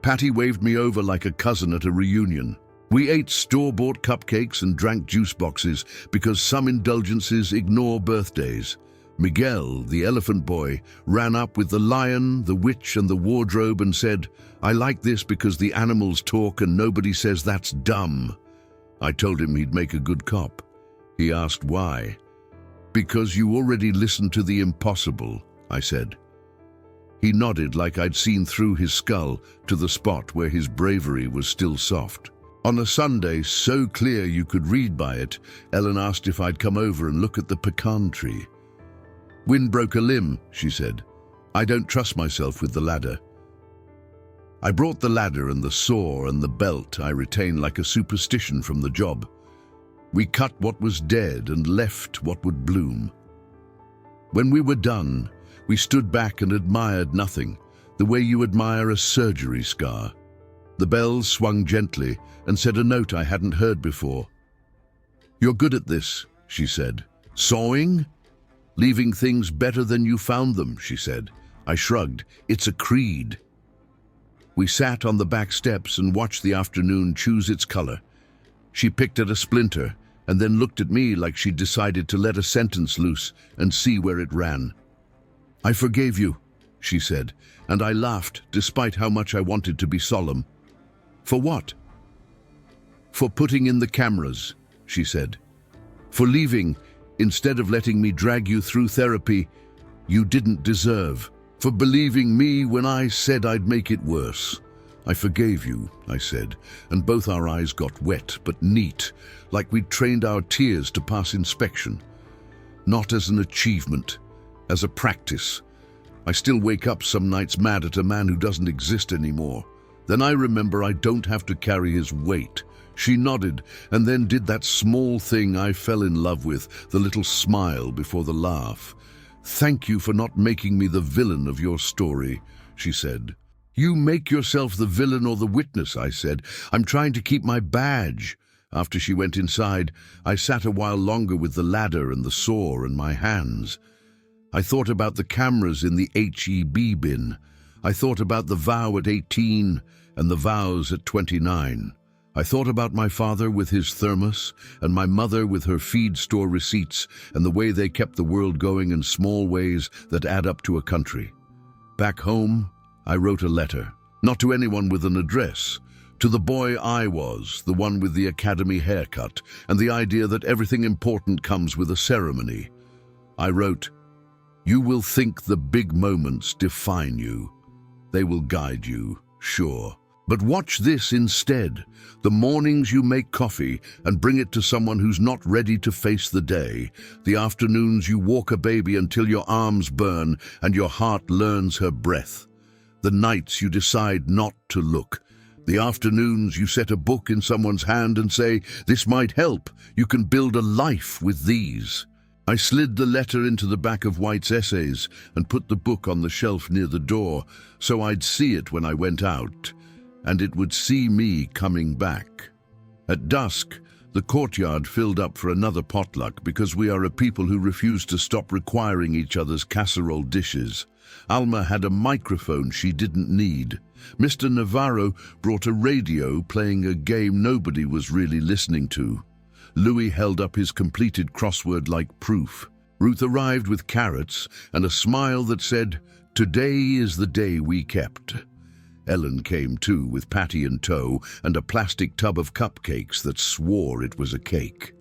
Patty waved me over like a cousin at a reunion. We ate store-bought cupcakes and drank juice boxes because some indulgences ignore birthdays. Miguel, the elephant boy, ran up with the lion, the witch, and the wardrobe and said, "I like this because the animals talk and nobody says that's dumb." I told him he'd make a good cop. He asked why. "Because you already listened to the impossible," I said. He nodded like I'd seen through his skull to the spot where his bravery was still soft. On a Sunday, so clear you could read by it, Ellen asked if I'd come over and look at the pecan tree. "Wind broke a limb," she said. "I don't trust myself with the ladder." I brought the ladder and the saw and the belt I retain like a superstition from the job. We cut what was dead and left what would bloom. When we were done, we stood back and admired nothing, the way you admire a surgery scar. The bells swung gently and said a note I hadn't heard before. "You're good at this," she said. "Sawing? Leaving things better than you found them," she said. I shrugged. "It's a creed." We sat on the back steps and watched the afternoon choose its color. She picked at a splinter and then looked at me like she'd decided to let a sentence loose and see where it ran. "I forgave you," she said, and I laughed despite how much I wanted to be solemn. "For what?" "For putting in the cameras," she said. "For leaving instead of letting me drag you through therapy you didn't deserve. For believing me when I said I'd make it worse. I forgave you," I said, and both our eyes got wet but neat, like we'd trained our tears to pass inspection. Not as an achievement, as a practice. I still wake up some nights mad at a man who doesn't exist anymore. Then I remember I don't have to carry his weight. She nodded and then did that small thing I fell in love with, the little smile before the laugh. "Thank you for not making me the villain of your story," she said. "You make yourself the villain or the witness," I said. "I'm trying to keep my badge." After she went inside, I sat a while longer with the ladder and the saw in my hands. I thought about the cameras in the HEB bin. I thought about the vow at 18 and the vows at 29. I thought about my father with his thermos and my mother with her feed store receipts and the way they kept the world going in small ways that add up to a country. Back home, I wrote a letter, not to anyone with an address, to the boy I was, the one with the academy haircut and the idea that everything important comes with a ceremony. I wrote, "You will think the big moments define you. They will guide you, sure. But watch this instead. The mornings you make coffee and bring it to someone who's not ready to face the day. The afternoons you walk a baby until your arms burn and your heart learns her breath. The nights you decide not to look. The afternoons you set a book in someone's hand and say, 'This might help. You can build a life with these.'" I slid the letter into the back of White's essays and put the book on the shelf near the door so I'd see it when I went out. And it would see me coming back. At dusk, the courtyard filled up for another potluck because we are a people who refuse to stop requiring each other's casserole dishes. Alma had a microphone she didn't need. Mr. Navarro brought a radio playing a game nobody was really listening to. Louis held up his completed crossword like proof. Ruth arrived with carrots and a smile that said, "Today is the day we kept." Ellen came too, with Patty in tow and a plastic tub of cupcakes that swore it was a cake.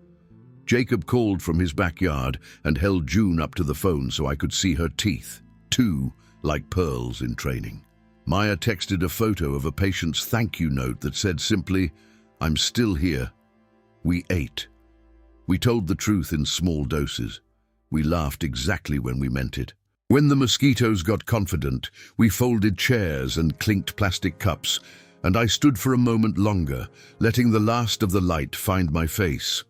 Jacob called from his backyard and held June up to the phone so I could see her teeth, two like pearls in training. Maya texted a photo of a patient's thank you note that said simply, "I'm still here." We ate. We told the truth in small doses. We laughed exactly when we meant it. When the mosquitoes got confident, we folded chairs and clinked plastic cups, and I stood for a moment longer, letting the last of the light find my face.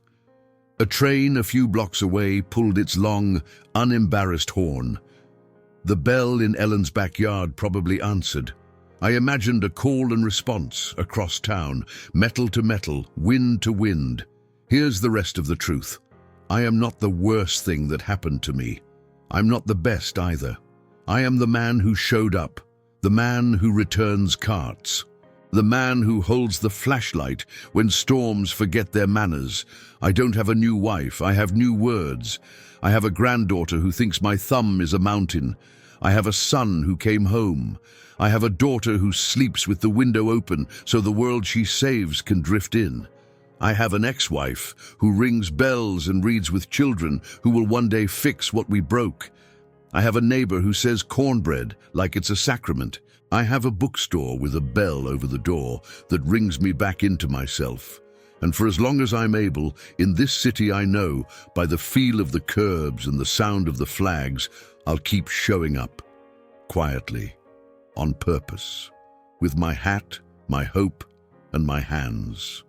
A train a few blocks away pulled its long, unembarrassed horn. The bell in Ellen's backyard probably answered. I imagined a call and response across town, metal to metal, wind to wind. Here's the rest of the truth. I am not the worst thing that happened to me. I'm not the best either. I am the man who showed up, the man who returns carts, the man who holds the flashlight when storms forget their manners. I don't have a new wife, I have new words. I have a granddaughter who thinks my thumb is a mountain. I have a son who came home. I have a daughter who sleeps with the window open so the world she saves can drift in. I have an ex-wife who rings bells and reads with children who will one day fix what we broke. I have a neighbor who says cornbread like it's a sacrament. I have a bookstore with a bell over the door that rings me back into myself. And for as long as I'm able, in this city I know, by the feel of the curbs and the sound of the flags, I'll keep showing up, quietly, on purpose, with my hat, my hope, and my hands.